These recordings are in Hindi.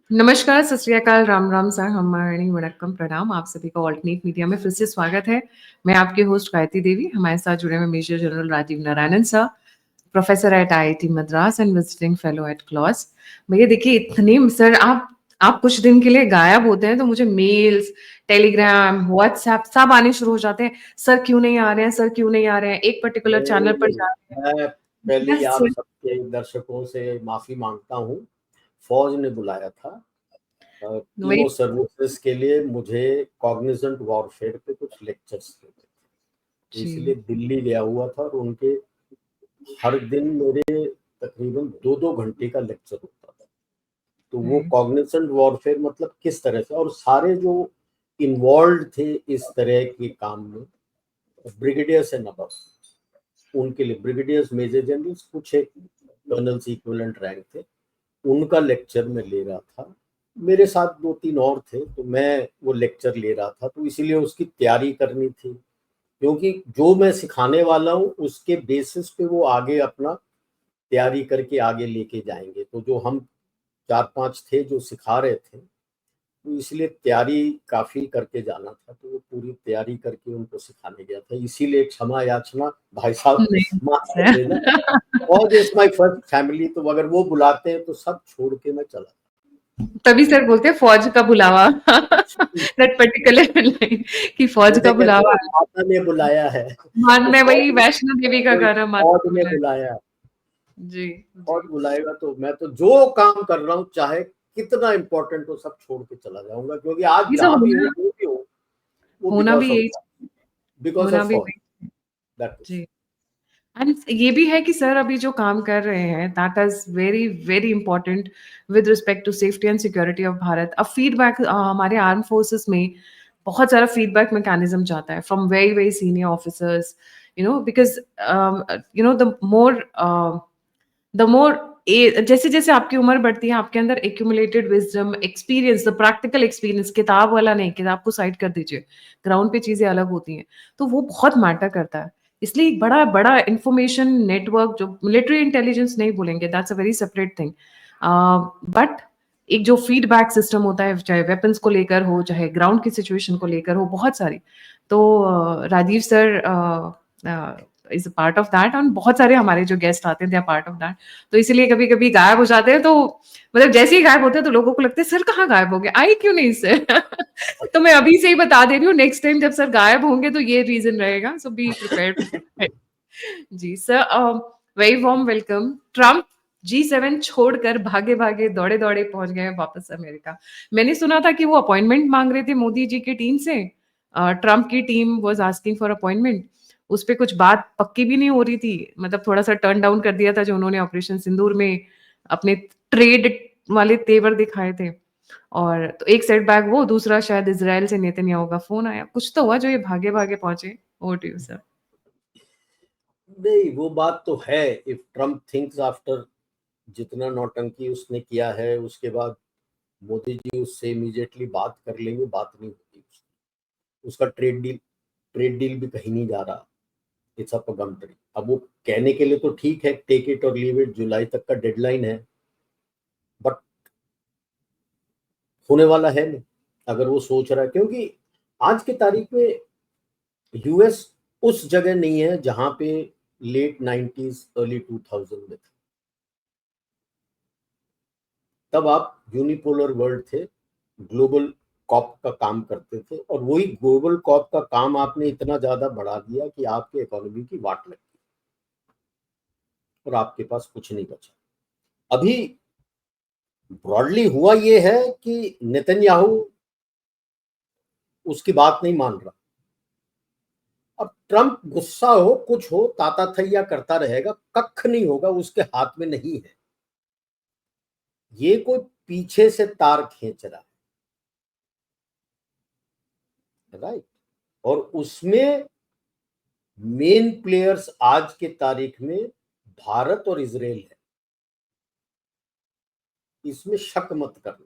नमस्कार, सत श्री अकाल, राम राम सर, हमारी वणक्कम, प्रणाम। आप सभी का ऑल्टरनेट मीडिया में फिर से स्वागत है। मैं आपकी होस्ट गायत्री देवी। हमारे साथ जुड़े हुए major general Rajiv Narayanan sir, professor at IIT Madras and visiting fellow at क्लॉस। भैया देखिए, इतने सर आप कुछ दिन के लिए गायब होते हैं तो मुझे मेल्स, टेलीग्राम, व्हाट्सएप सब आने शुरू हो जाते हैं। सर क्यों नहीं आ रहे हैं, सर क्यों नहीं आ रहे हैं, एक पर्टिकुलर चैनल पर जा रहे हैं। मैं पहले ही यस आप सर। सबके दर्शकों से माफी मांगता हूँ। फौज ने बुलाया था वही। तीनों सर्विसेज के लिए, मुझे कॉग्निजेंट वॉरफेयर पे कुछ लेक्चर्स देते थे, तो जी इसलिए दिल्ली गया हुआ था। और उनके हर दिन मेरे तकरीबन 2-2 घंटे का लेक्चर होता था। तो वो जी कॉग्निजेंट वॉरफेयर मतलब किस तरह से, और सारे जो इन्वॉल्व थे इस तरह के काम में, ब्रिगेडियर्स एंड अबव, उनके लिए ब्रिगेडियर्स, मेजर जनरल्स, कुछ एक कर्नल्स इक्विवेलेंट रैंक थे, उनका लेक्चर मैं ले रहा था। मेरे साथ 2-3 और थे, तो मैं वो लेक्चर ले रहा था, तो इसीलिए उसकी तैयारी करनी थी, क्योंकि जो मैं सिखाने वाला हूँ उसके बेसिस पे वो आगे अपना तैयारी करके आगे लेके जाएंगे। तो जो हम 4-5 थे जो सिखा रहे थे, तो इसलिए तैयारी काफी करके जाना था, तो वो पूरी तैयारी करके उनको सिखाने गया था। इसीलिए क्षमा याचना भाई साहब, नहीं माफ कर सर। देना। और इज माय फर्स्ट फैमिली, तो अगर वो बुलाते हैं तो सब छोड़ के मैं चला तभी सर बोलते हैं फौज का बुलावा। दैट पर्टिकुलर लाइन कि फौज जैसे का कहते हैं बुलावा ना, है। माता ने बुलाया है। मान तो में वही फौज वैष्णो देवी का गाना माता फौज ने ने बुलाया। बुलाया, जी फौज जी बुलाएगा तो मैं तो जो काम कर रहा हूँ, चाहे कितना इंपॉर्टेंट हो, सब छोड़ के चला जाऊंगा, क्योंकि आज ये सब जहां भी हूँ होना जो भी हूँ वो होना भी यही बिकॉज होना ऑफ भी फौज, वही। That is. जी। एंड ये भी है कि सर अभी जो काम कर रहे हैं that is very very important with respect to safety and security of Bharat. अब फीडबैक हमारे आर्म फोर्सेस में बहुत सारा फीडबैक मैकेनिज्म जाता है from very very senior officers, because the more जैसे जैसे आपकी उम्र बढ़ती है आपके अंदर accumulated wisdom, experience, the practical experience, किताब वाला नहीं, किताब को साइड कर दीजिए, ग्राउंड पे चीजें अलग होती हैं, तो वो बहुत मैटर करता है। इसलिए एक बड़ा बड़ा इंफॉर्मेशन नेटवर्क, जो मिलिट्री इंटेलिजेंस नहीं बोलेंगे, that's a very separate thing, but एक जो फीडबैक सिस्टम होता है, चाहे वेपन्स को लेकर हो, चाहे ग्राउंड की सिचुएशन को लेकर हो, बहुत सारी। तो Rajiv sir is a part of that, और बहुत सारे हमारे जो गेस्ट आते हैं they are part of that. तो इसीलिए कभी कभी गायब हो जाते हैं, तो मतलब जैसे ही गायब होते हैं तो लोगों को लगता है सर कहाँ गायब हो गए, आए क्यों नहीं सर। तो मैं अभी से ही बता दे रही हूँ, नेक्स्ट टाइम जब सर गायब होंगे तो ये रीजन रहेगा, सो बी प्रिपेयर्ड। जी sir, very warm welcome. Trump G7 छोड़कर भागे भागे दौड़े दौड़े पहुंच गए वापस अमेरिका। मैंने सुना था कि वो अपॉइंटमेंट मांग रहे थे मोदी जी की टीम से। ट्रम्प की team was asking for appointment. उस पे कुछ बात पक्की भी नहीं हो रही थी, मतलब थोड़ा सा टर्न डाउन कर दिया था जो उन्होंने ऑपरेशन सिंदूर में अपने ट्रेड वाले तेवर दिखाए थे। और तो एक सेटबैक वो, दूसरा शायद इजराइल से नेतन्याहू का फोन आया, कुछ तो हुआ जो ये भागे भागे पहुंचे। Over to you sir. नहीं, वो बात तो है। इफ ट्रम्प थिंक्स आफ्टर जितना नौटंकी उसने किया है, उसके बाद मोदी जी उससे इमीडिएटली बात कर लेंगे, बात नहीं होती उसका ट्रेड डील भी कहीं नहीं जा रहा। It's up gum tree. अब वो कहने के लिए तो ठीक है, टेक इट और लीव इट, जुलाई तक का डेडलाइन है, बट होने वाला है नहीं अगर वो सोच रहा है, क्योंकि आज की तारीख में यूएस उस जगह नहीं है जहां पे लेट 90s अर्ली 2000 में था। तब आप यूनिपोलर वर्ल्ड थे, ग्लोबल कॉप का काम करते थे, और वही ग्लोबल कॉप का काम आपने इतना ज्यादा बढ़ा दिया कि आपके इकोनॉमी की वाट लग गई और आपके पास कुछ नहीं बचा। अभी ब्रॉडली हुआ ये है कि नेतन्याहू उसकी बात नहीं मान रहा। अब ट्रंप गुस्सा हो, कुछ हो, ताताथैया करता रहेगा, कख नहीं होगा, उसके हाथ में नहीं है। ये कोई पीछे से तार खींच रहा है, राइट। और उसमें मेन प्लेयर्स आज के तारीख में भारत और इजराइल है, इसमें शक मत करना।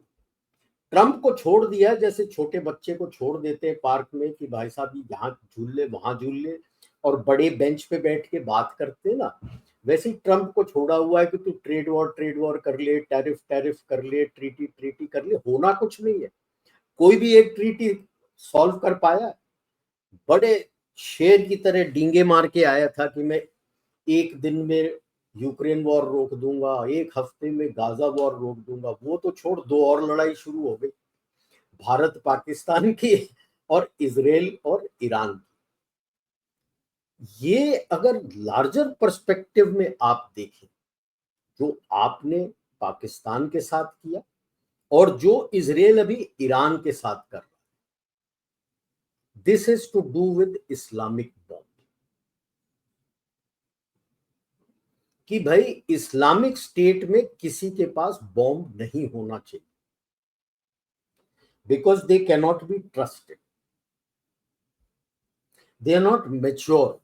ट्रंप को छोड़ दिया जैसे छोटे बच्चे को छोड़ देते हैं पार्क में कि भाई साहब यहाँ झूल ले, वहां झूल ले, और बड़े बेंच पे बैठ के बात करते ना, वैसे ही ट्रम्प को छोड़ा हुआ है कि तू ट्रेड वॉर कर ले, टैरिफ कर ले, ट्रीटी कर ले, होना कुछ नहीं है। कोई भी एक ट्रीटी सॉल्व कर पाया? बड़े शेर की तरह डींगे मार के आया था कि मैं एक दिन में यूक्रेन वॉर रोक दूंगा, एक हफ्ते में गाजा वॉर रोक दूंगा। वो तो छोड़, दो और लड़ाई शुरू हो गई, भारत पाकिस्तान की और इजराइल और ईरान की। ये अगर लार्जर पर्सपेक्टिव में आप देखें, जो आपने पाकिस्तान के साथ किया और जो इजराइल अभी ईरान के साथ कर रहा है, this is to do with Islamic bomb. कि भाई इस्लामिक स्टेट में किसी के पास बॉम्ब नहीं होना चाहिए, because they can not be trusted, they are not mature.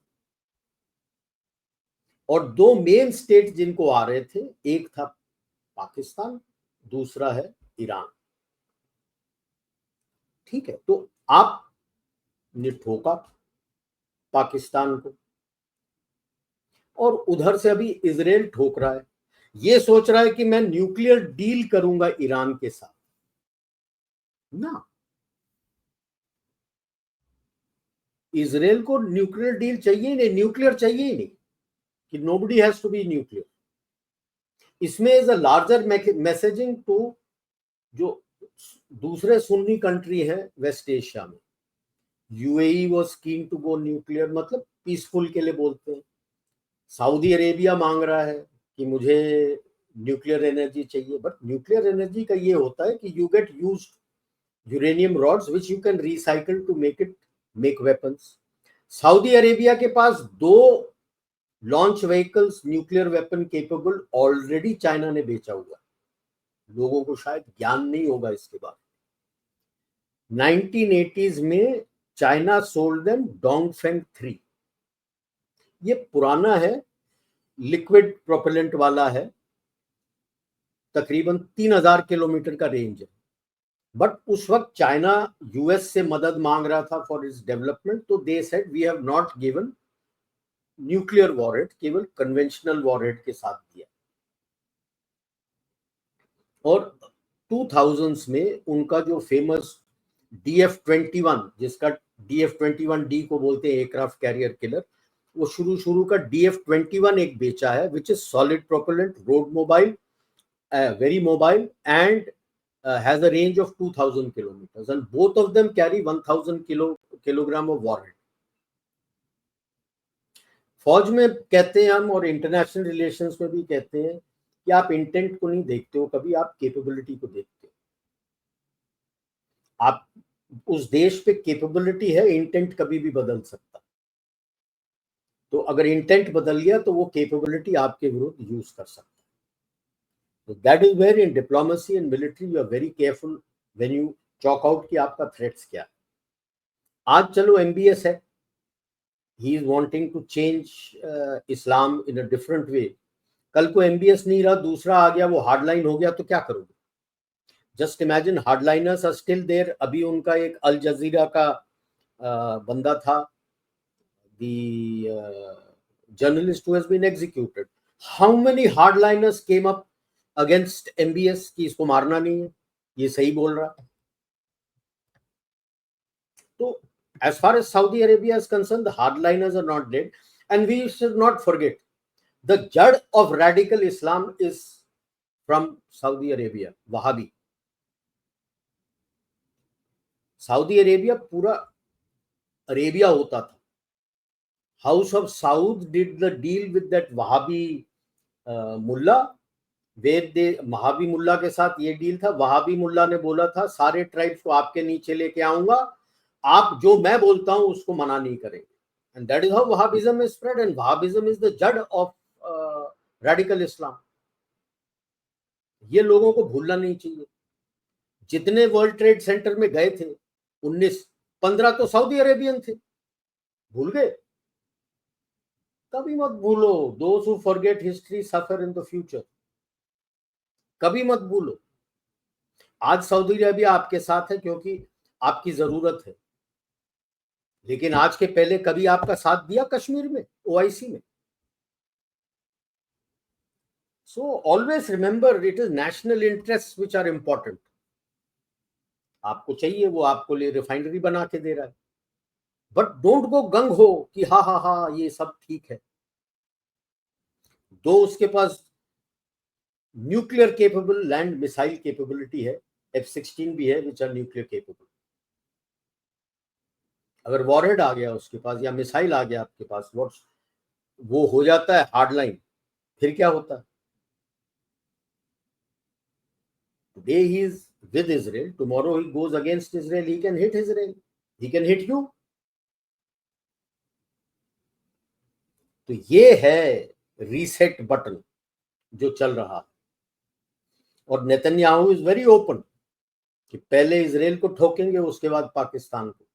और दो मेन स्टेट जिनको आ रहे थे, एक था पाकिस्तान, दूसरा है ईरान। ठीक है, तो आपने ठोका पाकिस्तान को, और उधर से अभी इजराइल ठोक रहा है। ये सोच रहा है कि मैं न्यूक्लियर डील करूंगा ईरान के साथ ना। इजराइल को न्यूक्लियर डील चाहिए ही नहीं, न्यूक्लियर चाहिए ही नहीं, कि nobody has to be nuclear. इसमें is a larger messaging to जो दूसरे सुन्नी कंट्री है वेस्ट एशिया में। UAE was keen to go nuclear, मतलब पीसफुल के लिए बोलते हैं। सऊदी अरेबिया मांग रहा है कि मुझे न्यूक्लियर एनर्जी चाहिए, बट न्यूक्लियर एनर्जी का ये होता है कि you get used uranium rods which you can recycle to make weapons. Saudi Arabia के पास 2 launch vehicles nuclear weapon capable already China ने बेचा हुआ है। लोगों को शायद ज्ञान नहीं होगा इसके बाद। 1980s में चाइना सोल्ड देम डोंगफेंग 3। ये पुराना है, लिक्विड प्रोपेलेंट वाला है, तकरीबन 3000 किलोमीटर का रेंज है। बट उस वक्त चाइना यूएस से मदद मांग रहा था फॉर इट्स डेवलपमेंट, तो they said we have not given nuclear warhead, केवल कन्वेंशनल वॉरहेड के साथ दिया। और 2000s में उनका जो फेमस DF-21, जिसका DF-21D को बोलते हैं एयरक्राफ्ट कैरियर किलर, वो शुरू का DF-21 एक बेचा है, which is solid propellant, road mobile, very mobile, and has a range of 2000 kilometers, and both of them carry 1000 kilogram of warhead. फौज में कहते हैं हम, और इंटरनेशनल रिलेशंस में भी कहते हैं कि आप इंटेंट को नहीं देखते हो कभी, आप कैपेबिलिटी को देखते हो। आप उस देश पे कैपेबिलिटी है, इंटेंट कभी भी बदल सकता। तो अगर इंटेंट बदल गया तो वो कैपेबिलिटी आपके विरुद्ध यूज कर सकता। So that is where in diplomacy and military you are very careful when you chalk out कि आपका threats क्या है। आज चलो MBS है, he is wanting to change Islam in a different way। कल को MBS नहीं रहा, दूसरा आ गया, वो हार्डलाइन हो गया, तो क्या करोगे? Just imagine, hardliners are still there. अभी उनका एक अल जजीरा का बंदा था, the journalist who has been executed. How many hardliners came up against MBS कि इसको मारना नहीं है, ये सही बोल रहा है? तो as far as Saudi Arabia is concerned, the hardliners are not dead, and we should not forget the jad of radical Islam is from Saudi Arabia, Wahhabi. Saudi Arabia पूरा अरेबिया होता था। House of Saud did the deal with that Wahhabi मुल्ला, वहाबी मुल्ला के साथ ये डील था। वहाबी मुल्ला ने बोला था सारे ट्राइब्स को आपके नीचे लेके आऊंगा, आप जो मैं बोलता हूं उसको मना नहीं करेंगे। And that is how Wahhabism is spread, and Wahhabism is the जड़ ऑफ रेडिकल इस्लाम। ये लोगों को भूलना नहीं चाहिए। जितने वर्ल्ड ट्रेड सेंटर में गए थे 19-15 तो सऊदी अरेबियन थे, भूल गए? कभी मत भूलो, those who forget history suffer in the future. कभी मत भूलो। आज सऊदी अरेबिया आपके साथ है क्योंकि आपकी जरूरत है, लेकिन आज के पहले कभी आपका साथ दिया कश्मीर में, OIC में? So always remember, it is national interests which are important. आपको चाहिए, वो आपको लिए रिफाइनरी बना के दे रहा है, बट डोंट गो गंग हो कि हा हा हा ये सब ठीक है। दो उसके पास nuclear capable land missile capability है, F-16 भी है विच आर न्यूक्लियर केपेबल। अगर वॉरहेड आ गया उसके पास या मिसाइल आ गया आपके पास, वो हो जाता है हार्ड लाइन, फिर क्या होता है? Today he is with Israel, tomorrow he goes against Israel, he can hit Israel, he can hit you. तो ये है रीसेट बटन जो चल रहा है। और नेतन्याहू इज वेरी ओपन कि पहले इजराइल को ठोकेंगे, उसके बाद पाकिस्तान को।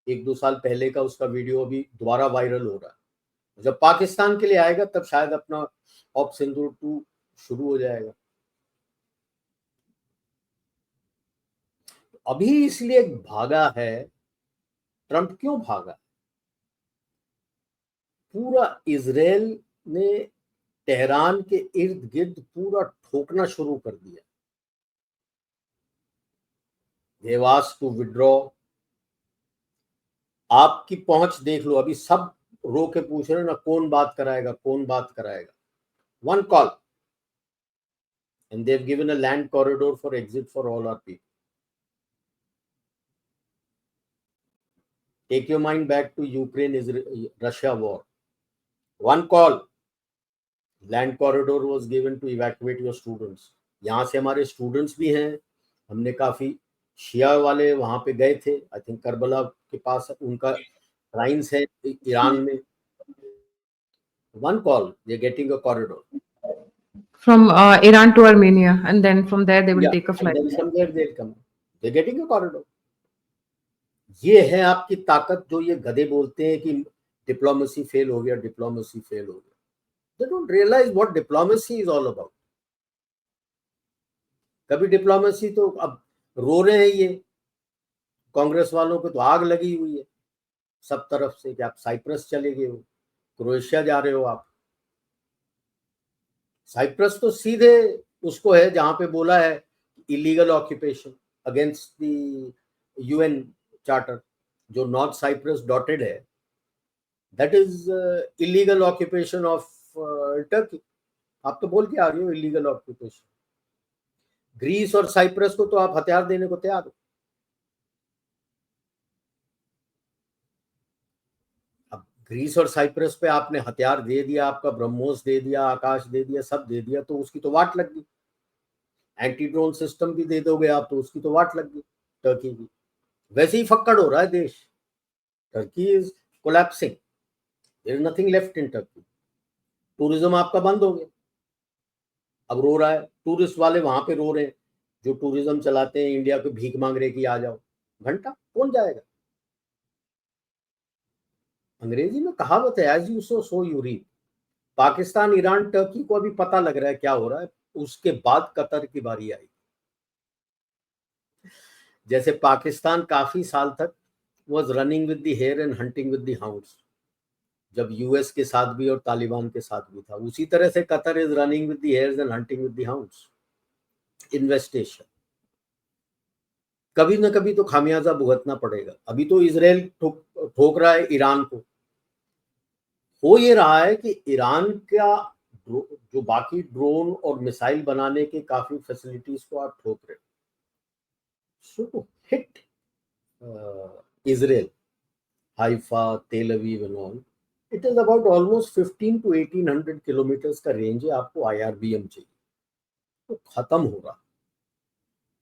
1-2 साल पहले का उसका वीडियो अभी दोबारा वायरल हो रहा है। जब पाकिस्तान के लिए आएगा तब शायद अपना ऑप सिंदूर 2 शुरू हो जाएगा। अभी इसलिए भागा है ट्रंप, क्यों भागा? पूरा इजराइल ने तेहरान के इर्द गिर्द पूरा ठोकना शुरू कर दिया। They have asked to withdraw। आपकी पहुंच देख लो, अभी सब रो के पूछ रहे ना कौन बात कराएगा, कौन बात कराएगा। One call and they've given a land corridor for exit for all our people। Take your mind back to Ukraine-Russia war। One call, land corridor was given to evacuate your students। यहाँ से हमारे स्टूडेंट्स भी हैं, हमने काफी शिया वाले वहां पे गए थे। आई थिंक करबला के पास उनका राइन्स है ईरान में। One call, they're getting a corridor from Iran to Armenia, and then from there they will take a flight. And then from there they'll come। They're getting a corridor। ये है आपकी ताकत, जो ये गधे बोलते हैं कि डिप्लोमेसी फेल हो गया, डिप्लोमेसी फेल हो गया। They don't realize what diplomacy is all about। कभी डिप्लोमेसी तो अब रो रहे हैं ये कांग्रेस वालों को, तो आग लगी हुई है सब तरफ से कि आप साइप्रस चले गए हो, क्रोएशिया जा रहे हो आप। साइप्रस तो सीधे उसको है जहां पे बोला है illegal occupation against the UN charter. जो नॉर्थ साइप्रस डॉटेड है, that is illegal occupation of Turkey. आप तो बोल के आ रहे हो इलीगल ऑक्यूपेशन। ग्रीस और साइप्रस को तो आप हथियार देने को तैयार हो। अब ग्रीस और साइप्रस पे आपने हथियार दे दिया, आपका ब्रह्मोस दे दिया, आकाश दे दिया, सब दे दिया, तो उसकी तो वाट लग गई। एंटी ड्रोन सिस्टम भी दे दोगे आप, तो उसकी तो वाट लग गई टर्की की। वैसे ही फक्कड़ हो रहा है देश। Turkey is collapsing, there is nothing left in Turkey. Tourism आपका बंद हो गया, अब रो रहा है। टूरिस्ट वाले वहां पे रो रहे हैं, जो टूरिज्म चलाते हैं इंडिया को, भीख मांग रहे कि आ जाओ। घंटा कौन जाएगा? अंग्रेजी में कहावत है, as you sow so you reap. Pakistan, Iran, Turkey को अभी पता लग रहा है क्या हो रहा है, उसके बाद कतर की बारी आई। जैसे पाकिस्तान काफी साल तक was running with the hare and hunting with the hounds, जब यूएस के साथ भी और तालिबान के साथ भी था, उसी तरह से Qatar is running with the hares and hunting with the hounds. इन्वेस्टेशन कभी ना कभी तो खामियाजा भुगतना पड़ेगा। अभी तो इजराइल ठोक रहा है ईरान को। हो ये रहा है कि ईरान का जो बाकी ड्रोन और मिसाइल बनाने के काफी फैसिलिटीज को आप ठोक रहे हो। So to hit Israel, Haifa, Tel Aviv and all, it is about almost 15 to 1800 kilometre का रेंज है। आपको IRBM चाहिए, तो खत्म हो रहा।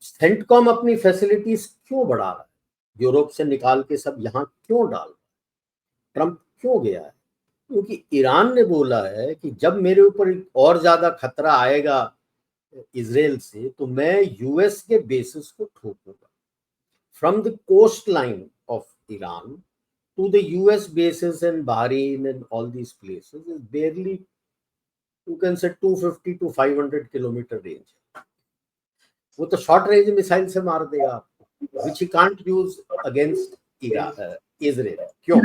सेंटकॉम अपनी फैसिलिटीज क्यों बढ़ा रहा है? यूरोप से निकाल के सब यहाँ क्यों डाल रहा है? ट्रंप क्यों गया है? क्योंकि ईरान ने बोला है कि जब मेरे ऊपर और ज्यादा खतरा आएगा इजराइल से, तो मैं यूएस के बेसिस को ठोकूंगा। From the coast line of Iran to the US bases in Bahrain and all these places is barely, you can say 250 to 500 kilometre range. वो तो शॉर्ट रेंज मिसाइल से मार देगा आपको, which he can't use against Israel। क्यों?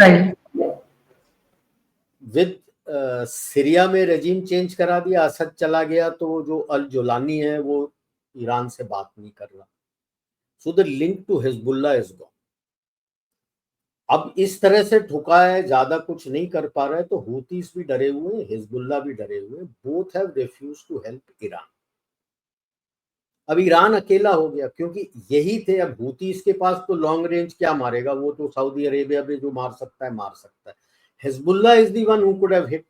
With सीरिया में रेजिम चेंज करा दिया, असद चला गया, तो जो अल जुलानी है वो ईरान से बात नहीं कर रहा, so the link to Hezbollah is gone. अब इस तरह से ठुका है, ज्यादा कुछ नहीं कर पा रहा है, तो हूतीस भी डरे हुए हैं, हिजबुल्लाह भी डरे हुए हैं, both have refuse to help Iran. अब ईरान अकेला हो गया, क्योंकि यही थे। अब हूतीस के पास तो लॉन्ग रेंज क्या मारेगा, वो तो सऊदी अरेबिया में जो मार सकता है मार सकता है। Hezbollah is the one who could have hit.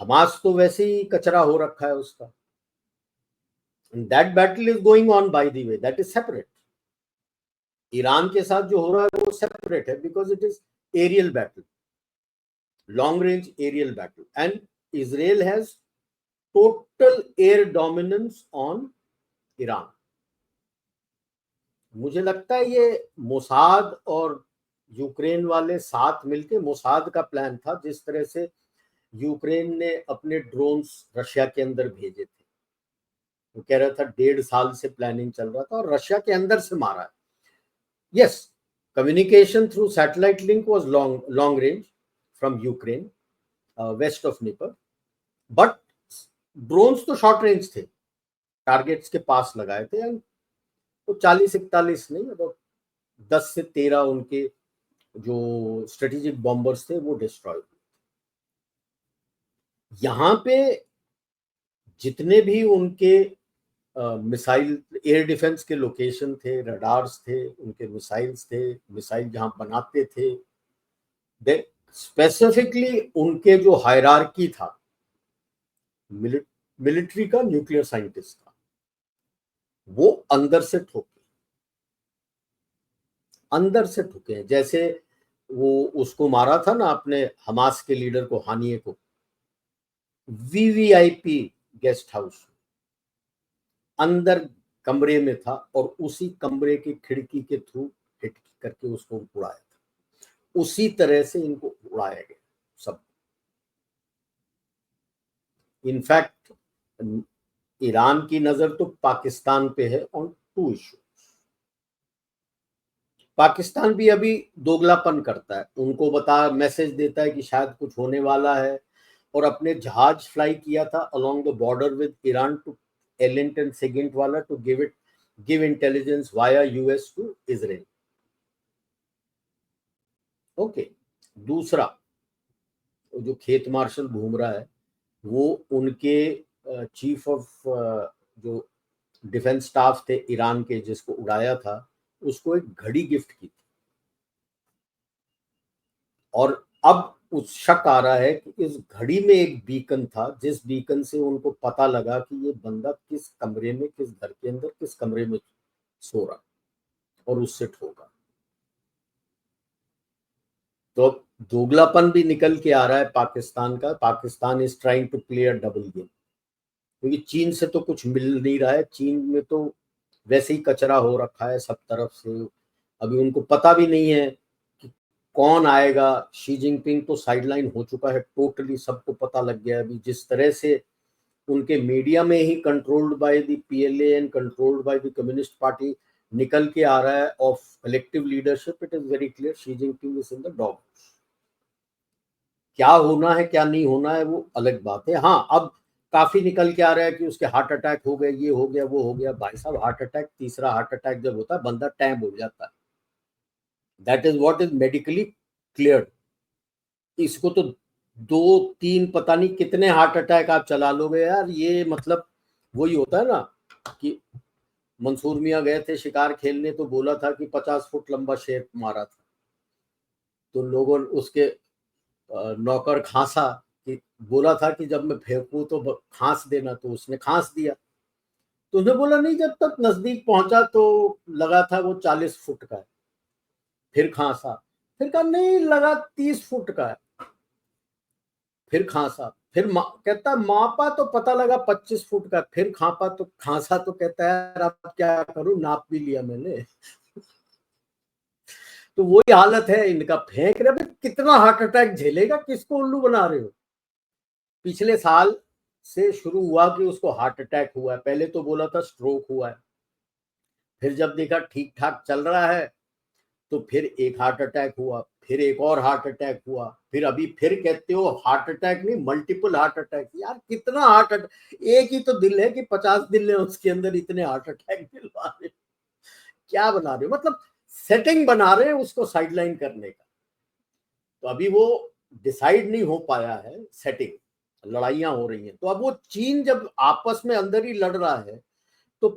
Hamas तो वैसे ही कचरा हो रखा है उसका। That battle is going on by the way, that is separate. Iran के साथ जो हो रहा है वो सेपरेट है, because it is aerial battle, long range aerial battle, and Israel has total air dominance on Iran. मुझे लगता है ये मोसाद और यूक्रेन वाले साथ मिलके, मोसाद का प्लान था, जिस तरह से यूक्रेन ने अपने ड्रोन्स रशिया के अंदर भेजे थे, वो कह रहा था 1.5 साल से प्लानिंग चल रहा था और रशिया के अंदर से मारा है। Yes, communication through satellite link was long range from Ukraine west of Dnieper, but drones तो शॉर्ट रेंज थे, टारगेट्स के पास लगाए थे, एंड तो 40-41 नहीं, अबाउट 10 से 13 उनके जो स्ट्रेटेजिक बॉम्बर्स थे वो डिस्ट्रॉय हुए। यहां पे जितने भी उनके मिसाइल एयर डिफेंस के लोकेशन थे, रडार्स थे, उनके मिसाइल्स थे, मिसाइल जहां बनाते थे, स्पेसिफिकली उनके जो हायरार्की था मिलिट्री का, न्यूक्लियर साइंटिस्ट का, वो अंदर से ठोके, अंदर से ठुके। जैसे वो उसको मारा था ना अपने हमास के लीडर को, हानिये को, वीवीआईपी गेस्ट हाउस अंदर कमरे में था, और उसी कमरे की खिड़की के थ्रू हिट करके उसको उड़ाया था। उसी तरह से इनको उड़ाया गया सब। इनफैक्ट ईरान की नजर तो पाकिस्तान पे है ऑन 2 इश्यूज। पाकिस्तान भी अभी दोगलापन करता है, उनको मैसेज देता है कि शायद कुछ होने वाला है, और अपने जहाज फ्लाई किया था along the border with Iran to ELINT and SIGINT वाला, to give intelligence via US to Israel. Okay, दूसरा जो खेत मार्शल घूम रहा है, वो उनके चीफ ऑफ जो डिफेंस स्टाफ थे ईरान के, जिसको उड़ाया था, उसको एक घड़ी गिफ्ट की थी। और अब उस शक आ रहा है कि इस घड़ी में एक बीकन था, जिस बीकन से उनको पता लगा कि ये बंदा किस कमरे में, किस घर के अंदर, किस कमरे में सो रहा, और उससे ठोका। तो अब दोगलापन भी निकल के आ रहा है पाकिस्तान का। Pakistan is trying to play a double game, क्योंकि चीन से तो कुछ मिल नहीं रहा है, चीन में तो वैसे ही कचरा हो रखा है सब तरफ से। अभी उनको पता भी नहीं है कि कौन आएगा। शी जिनपिंग तो साइडलाइन हो चुका है टोटली, सबको पता लग गया अभी, जिस तरह से उनके मीडिया में ही controlled by the PLA and controlled by the Communist Party निकल के आ रहा है of collective leadership. It is very clear, Xi Jinping is in the dog. क्या होना है क्या नहीं होना है वो अलग बात है। हाँ, अब काफी निकल के आ रहा है कि उसके हार्ट अटैक हो गए, ये हो गया, वो हो गया। भाई साहब, हार्ट अटैक, तीसरा हार्ट अटैक जब होता है बंदा टैम हो जाता है, that is what is medically cleared. इसको तो 2-3 पता नहीं कितने हार्ट अटैक आप चला लोगे यार। ये मतलब वही होता है ना कि मंसूर मियाँ गए थे शिकार खेलने, तो बोला था कि 50 फुट लंबा शेर मारा था, तो लोगों उसके नौकर खांसा कि बोला था कि जब मैं फेंकूं तो खांस देना, तो उसने खांस दिया। तो उसने बोला नहीं, जब तक नजदीक पहुंचा तो लगा था वो 40 फुट का है। फिर खांसा, फिर कहा नहीं लगा 30 फुट का है। फिर खांसा, फिर कहता मापा तो पता लगा 25 फुट का। फिर खापा तो खांसा, तो कहता है यार अब क्या करूं, नाप भी लिया मैंने। तो वही हालत है इनका, फेंक रहे भाई, कितना हार्ट अटैक झेलेगा, किसको उल्लू बना रहे हो। पिछले साल से शुरू हुआ कि उसको हार्ट अटैक हुआ है, पहले तो बोला था स्ट्रोक हुआ है, फिर जब देखा ठीक ठाक चल रहा है तो फिर एक हार्ट अटैक हुआ, फिर एक और हार्ट अटैक हुआ, फिर अभी फिर कहते हो हार्ट अटैक नहीं मल्टीपल हार्ट अटैक। यार कितना हार्ट अटैक, एक ही तो दिल है कि 50 दिल है, उसके अंदर इतने हार्ट अटैक दिलवा रहे, क्या बना रहे हो? मतलब सेटिंग बना रहे हैं उसको साइडलाइन करने का। तो अभी वो डिसाइड नहीं हो पाया है सेटिंग, लड़ाइयां हो रही हैं। तो अब वो चीन जब आपस में अंदर ही लड़ रहा है, तो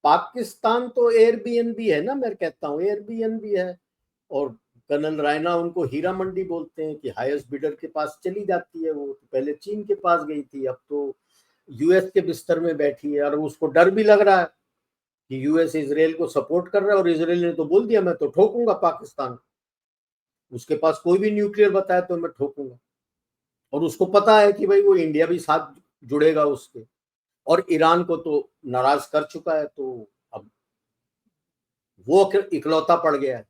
पाकिस्तान तो एयरबीएनबी है ना, मैं कहता हूँ एयरबीएनबी है। और कर्नल रायना उनको हीरा मंडी बोलते हैं कि हाईएस्ट बिडर के पास चली जाती है। वो तो पहले चीन के पास गई थी, अब तो यूएस के बिस्तर में बैठी है। और उसको डर भी लग रहा है कि यूएस इसराइल को सपोर्ट कर रहा है, और इसराइल ने तो बोल दिया मैं तो ठोकूंगा पाकिस्तान, उसके पास कोई भी न्यूक्लियर बताया तो मैं ठोकूंगा। और उसको पता है कि भाई वो इंडिया भी साथ जुड़ेगा उसके, और ईरान को तो नाराज कर चुका है, तो अब वो इकलौता पड़ गया है।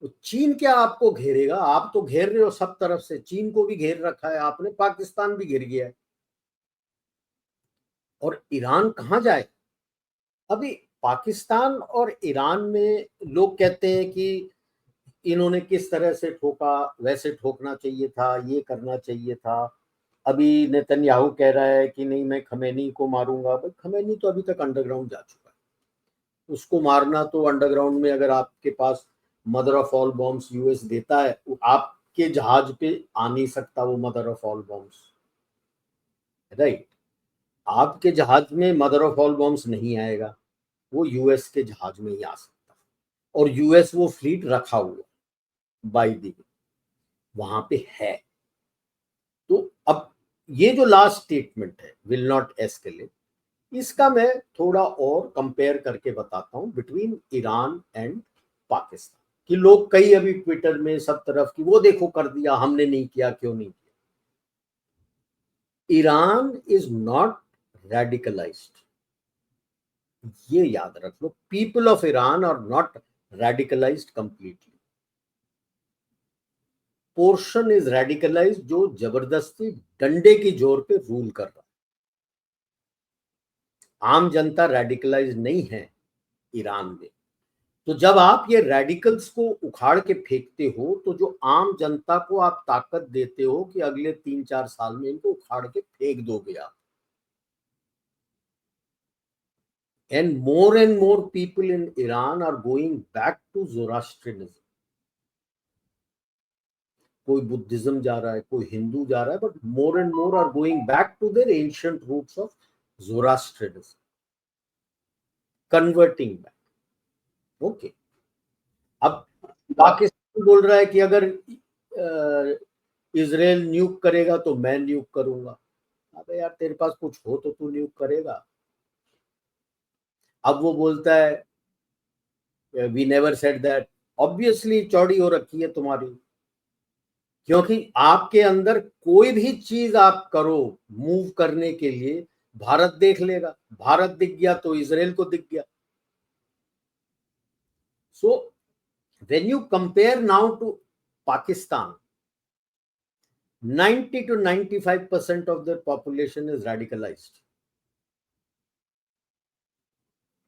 तो चीन क्या आपको घेरेगा? आप तो घेर रहे हो सब तरफ से, चीन को भी घेर रखा है आपने, पाकिस्तान भी घिर गया है, और ईरान कहां जाए अभी? पाकिस्तान और ईरान में लोग कहते हैं कि इन्होंने किस तरह से ठोका, वैसे ठोकना चाहिए था, ये करना चाहिए था। अभी नेतन्याहू कह रहा है कि नहीं मैं खमेनी को मारूंगा। भाई खमेनी तो अभी तक अंडरग्राउंड जा चुका है, उसको मारना तो अंडरग्राउंड में, अगर आपके पास mother of all bombs US देता है, आपके जहाज पे आ नहीं सकता वो mother of all bombs, right? आपके जहाज में मदर ऑफ ऑल बॉम्ब्स नहीं आएगा, वो यूएस के जहाज में ही आ सकता है। और यूएस वो फ्लीट रखा हुआ बाई दी वहां पे है। तो अब ये जो लास्ट स्टेटमेंट है, विल नॉट एस्केलेट, इसका मैं थोड़ा और कंपेयर करके बताता हूं बिटवीन ईरान एंड पाकिस्तान। कि लोग कई अभी ट्विटर में सब तरफ की वो देखो कर दिया, हमने नहीं किया, क्यों नहीं किया? ईरान इज नॉट रेडिकलाइज्ड, ये याद रख लो। People of Iran are not radicalised completely. Portion is radicalised जो जबरदस्ती डंडे की जोर पे रूल कर रहा। आम जनता रेडिकलाइज नहीं है ईरान में। तो जब आप ये रेडिकल्स को उखाड़ के फेंकते हो, तो जो आम जनता को आप ताकत देते हो कि अगले 3-4 साल में इनको उखाड़ के फेंक दोगे आप। And more people in Iran are going back to Zoroastrianism. कोई बुद्धिज्म जा रहा है, कोई हिंदू जा रहा है, but more and more are going back to their ancient roots of Zoroastrianism, converting back. Okay. अब पाकिस्तान बोल रहा है कि अगर इजराइल न्यूक करेगा तो मैं न्यूक करूंगा। अबे यार तेरे पास कुछ हो तो तू न्यूक करेगा। अब वो बोलता है we never said that. Obviously चौड़ी हो रखी है तुम्हारी, क्योंकि आपके अंदर कोई भी चीज आप करो मूव करने के लिए, भारत देख लेगा। भारत दिख गया तो इजराइल को दिख गया। So when you compare now to Pakistan, 90 to 95% of their population is radicalized।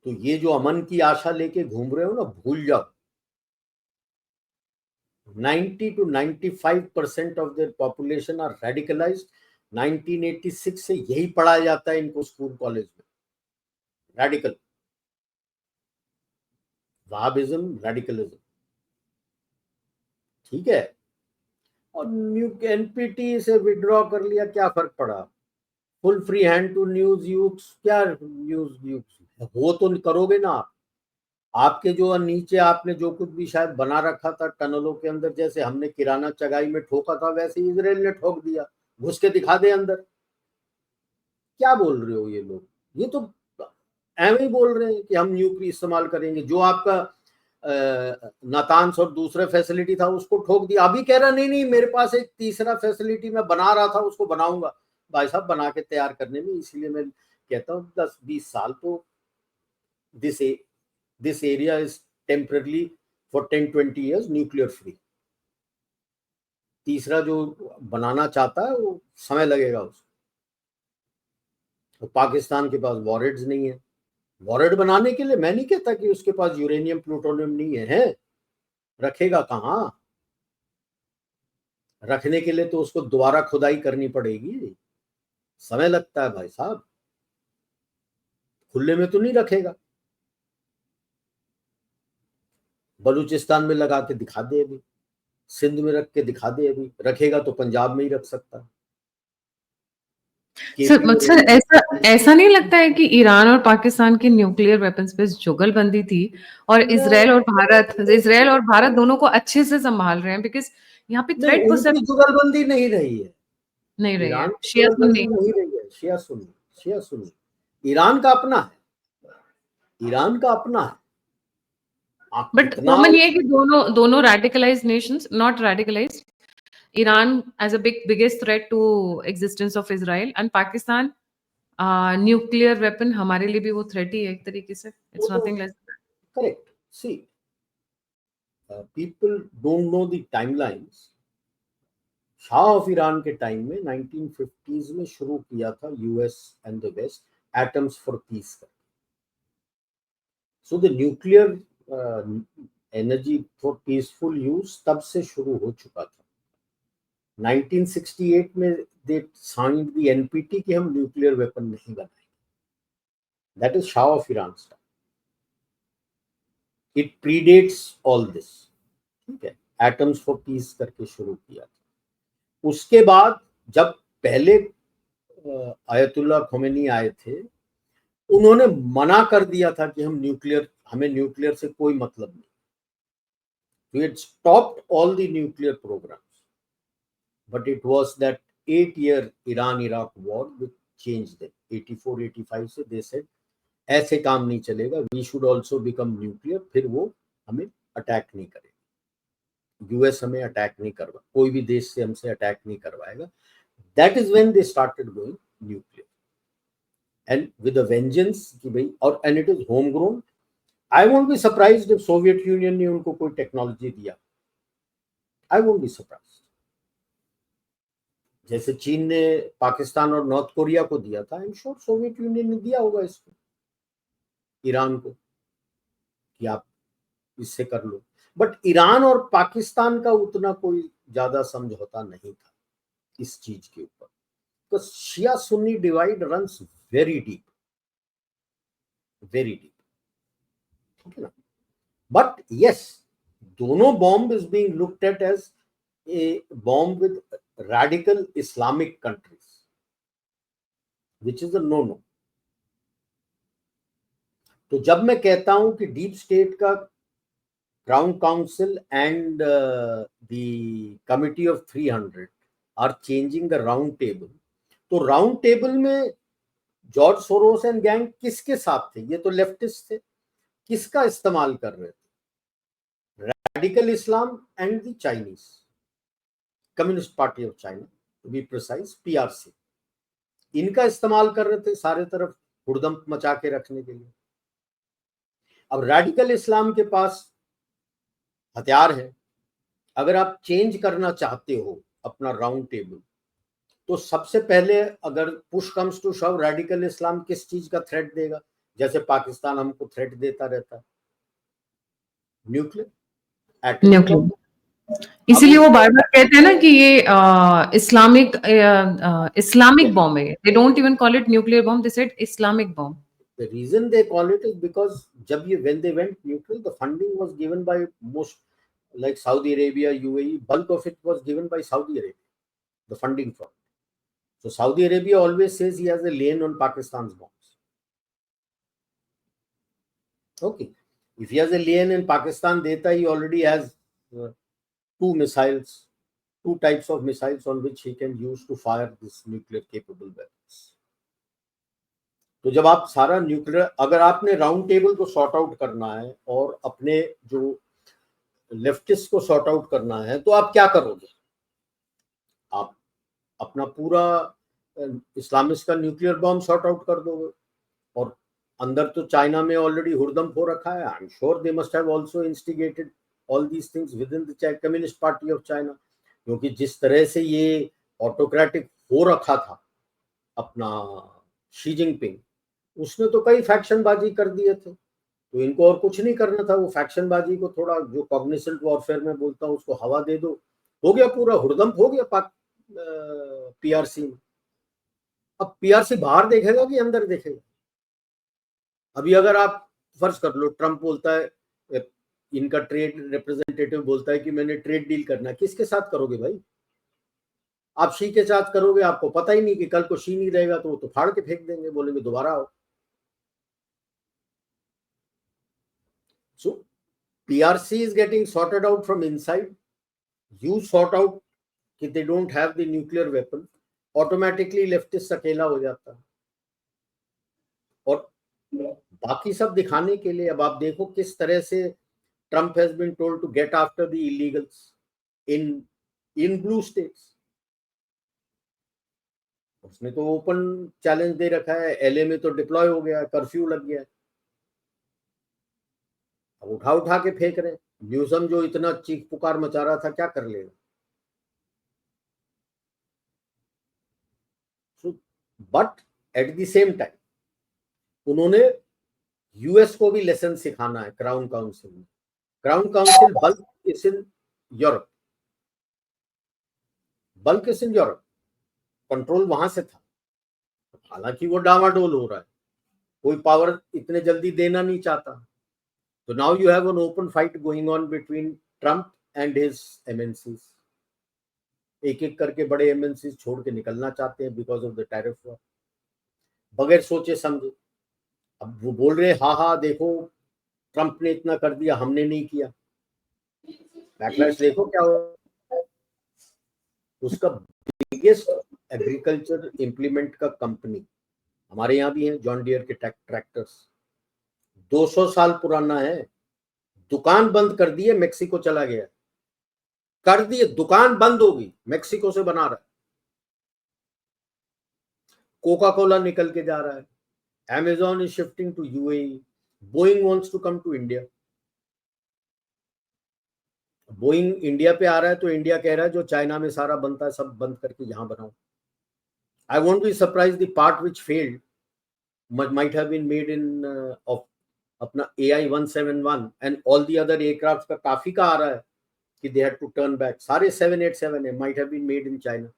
तो ये जो अमन की आशा लेके घूम रहे हो ना, भूल जाओ। 90 to 95% of their population are radicalised. 1986 से यही पढ़ाया जाता है इनको स्कूल कॉलेज में, रेडिकल, वहाबिज्म, रेडिकलिज्म। ठीक है। और न्यू एनपीटी से विड्रॉ कर लिया, क्या फर्क पड़ा? Full free hand to news यूक्स, क्या न्यूज यूक्स हो तो करोगे ना आप। आपके जो नीचे आपने जो कुछ भी शायद बना रखा था टनलों के अंदर, जैसे हमने किराना चगाई में ठोका था, वैसे इजराइल ने ठोक दिया। घुस के दिखा दे अंदर। क्या बोल रहे हो ये लोग? ये तो एवं ही बोल रहे हैं कि हम न्यूक्लियर इस्तेमाल करेंगे। जो आपका नातान्स और दूसरा फैसिलिटी था उसको ठोक दिया। अभी कह रहा नहीं नहीं मेरे पास एक तीसरा फैसिलिटी मैं बना रहा था, उसको बनाऊंगा। भाई साहब बना के तैयार करने में, इसीलिए मैं कहता हूँ 10-20 साल तो this this area is temporarily for 10-20 years nuclear free। तीसरा जो बनाना चाहता है वो समय लगेगा उसको। तो पाकिस्तान के पास वॉरहेड्स नहीं है, वॉरेड बनाने के लिए मैं नहीं कहता कि उसके पास यूरेनियम प्लूटोनियम नहीं है, रखेगा कहाँ? रखने के लिए तो उसको दोबारा खुदाई करनी पड़ेगी, समय लगता है भाई साहब, खुले में तो नहीं रखेगा। बलूचिस्तान में लगा के दिखा दे, अभी सिंध में रख के दिखा दे, अभी रखेगा तो पंजाब में ही रख सकता है। सर ऐसा ऐसा नहीं लगता है कि ईरान और पाकिस्तान की न्यूक्लियर वेपन्स पे जुगलबंदी थी और इजराइल और भारत दोनों को अच्छे से संभाल रहे हैं, बिकॉज यहाँ पे नहीं, थ्रेट उनकी जुगलबंदी नहीं रही है, नहीं रही ईरान है, की शिया जुगलबंदी सुन्नी। नहीं रही है, शिया सुन्नी ईरान का अपना है, ईरान का अपना है। बट कितना कॉमन ये है कि दोनों radicalised Nations, not radicalised, Iran as a biggest threat to existence of Israel and Pakistan nuclear weapon हमारे लिए भी वो थ्रेट ही है एक तरीके से, it's nothing less. Correct. See people don't know the timelines. Shah of Iran के टाइम में 1950s में शुरू किया था US and the West Atoms for Peace का। So the nuclear energy for peaceful use तब से शुरू हो चुका था। 1968 में दे साइंड द एनपीटी कि हम न्यूक्लियर वेपन नहीं बनाएंगे। That is Shah of Iran time. It predates all this, ठीक है। एटम्स फॉर पीस करके शुरू किया था। उसके बाद जब पहले आयतुल्लाह खोमेनी आए थे, उन्होंने मना कर दिया था कि हमें न्यूक्लियर से कोई मतलब नहीं। We had stopped all the nuclear programs, but it was that 8-year Iran-Iraq war which changed them. 84-85 से they said ऐसे काम नहीं चलेगा, we should also become nuclear। फिर वो हमें अटैक नहीं करेगा, यूएस हमें अटैक नहीं करवा, कोई भी देश से हमसे अटैक नहीं करवाएगा। That is when they started going nuclear and with a vengeance कि भाई, और and it is homegrown। I won't be surprised if Soviet Union ने उनको कोई टेक्नोलॉजी दिया। I won't be surprised। जैसे चीन ने पाकिस्तान और नॉर्थ कोरिया को दिया था, I am sure Soviet union ने दिया होगा इसको, ईरान को, कि आप इससे कर लो। बट ईरान और पाकिस्तान का उतना कोई ज्यादा समझौता नहीं था इस चीज के ऊपर। तो Shia Sunni divide runs very deep, ठीक है ना। बट यस, दोनों bomb is being looked at as a bomb with radical Islamic countries, which is a no-no। तो जब मैं कहता हूं कि डीप स्टेट का crown council and the committee of 300 are changing the round table, तो राउंड टेबल में जॉर्ज सोरोस एंड गैंग किसके साथ थे? ये तो लेफ्टिस्ट थे। किसका इस्तेमाल कर रहे थे? Radical Islam and the Chinese Communist Party of China, to be precise, PRC. इनका इस्तेमाल कर रहे थे सारे तरफ हुड़दम मचा के रखने के लिए। अब रेडिकल इस्लाम के पास हथियार है। अगर आप चेंज करना चाहते हो अपना राउंड टेबल, तो सबसे पहले अगर push comes to shove, radical Islam किस चीज का थ्रेट देगा? जैसे पाकिस्तान हमको थ्रेट देता रहता है, न्यूक्लियर, एटॉमिक बम। इसीलिए वो बार बार कहते हैं ना कि ये इस्लामिक बॉम्ब है। They don't even call it nuclear bomb, they said Islamic bomb. The reason they call it is because when they went nuclear, the funding was given by most, like Saudi Arabia, UAE, bulk of it was given by Saudi Arabia, the funding for it. So Saudi Arabia always says he has a lane on Pakistan's bombs. Okay, if he has a lane in Pakistan data, he already has two types of missiles on which he can use to fire this nuclear capable weapons। तो जब आप सारा न्यूक्लियर, अगर आपने राउंड टेबल को सॉर्ट आउट करना है और अपने जो लेफ्टिस्ट को सॉर्ट आउट करना है, तो आप क्या करोगे? आप अपना पूरा इस्लामिस्ट का न्यूक्लियर बॉम्ब सॉर्ट आउट कर दोगे। और अंदर तो चाइना में ऑलरेडी हुड़दंग हो रखा है। I am sure they must have also instigated all these things with in the Communist Party of China, क्योंकि जिस तरह से ये ऑटोक्रेटिक हो रखा था अपना शी जिनपिंग, उसने तो कई फैक्शनबाजी कर दिए थे, तो इनको और कुछ नहीं करना था, वो फैक्शनबाजी को थोड़ा, जो कॉग्निसेंट वॉरफेयर में बोलता हूँ, उसको हवा दे दो, हो गया, पूरा हुड़दंग हो गया पाक पीआरसी में। अब पीआरसी बाहर देखेगा कि अंदर देखेगा? अभी अगर आप फर्ज कर लो, ट्रम्प बोलता है, इनका ट्रेड रिप्रेजेंटेटिव बोलता है कि मैंने ट्रेड डील करना है, किसके साथ करोगे भाई? आप शी के साथ करोगे, आपको पता ही नहीं कि कल को शी नहीं रहेगा तो वो तो फाड़ के फेंक देंगे, बोलेंगे दोबारा आओ। So PRC is getting sorted out from inside. You sort out कि they don't have the nuclear weapon, automatically leftist अकेला हो जाता है। और बाकी सब दिखाने के लिए अब आप देखो किस तरह से Trump has been told to get after the illegals in blue states. उसने तो ओपन चैलेंज दे रखा है, एलए में तो डिप्लॉय हो गया, कर्फ्यू लग गया, अब उठा उठा के फेंक रहे हैं। न्यूसम जो इतना चीख पुकार मचा रहा था, क्या कर लेगा? But at the same time उन्होंने यूएस को भी लेसन सिखाना है। क्राउन काउंसिल में, crown council bulk is in Europe, bulk is in Europe, control वहां से था, हालांकि वो डावाडोल हो रहा है, कोई पावर इतने जल्दी देना नहीं चाहता। तो now you have an open fight going on between Trump and his MNCs. एक एक करके बड़े एमएनसीज छोड़ के निकलना चाहते हैं because of the tariff war, बगैर सोचे समझे। अब वो बोल रहे हाँ हाँ देखो ट्रम्प ने इतना कर दिया, हमने नहीं किया। बैकलैश देखो क्या हो। उसका बिगेस्ट एग्रीकल्चर इंप्लीमेंट का कंपनी हमारे यहाँ भी है, जॉन डियर के ट्रैक्टर्स, 200 साल पुराना है, दुकान बंद कर दी है, मेक्सिको चला गया, कर दिए, दुकान बंद होगी, मेक्सिको से बना रहा है। कोका कोला निकल के जा रहा है, Amazon is shifting to UAE, Boeing wants to come to India। Boeing India पे आ रहा है तो इंडिया कह रहा है जो चाइना में सारा बनता है सब बंद करके यहां बनाओ। I won't be surprise the part which failed might have been made in of अपना AI-171 and all the other aircraft का काफी का आ रहा है कि they had to turn back, सारे 787 है might have been made in China।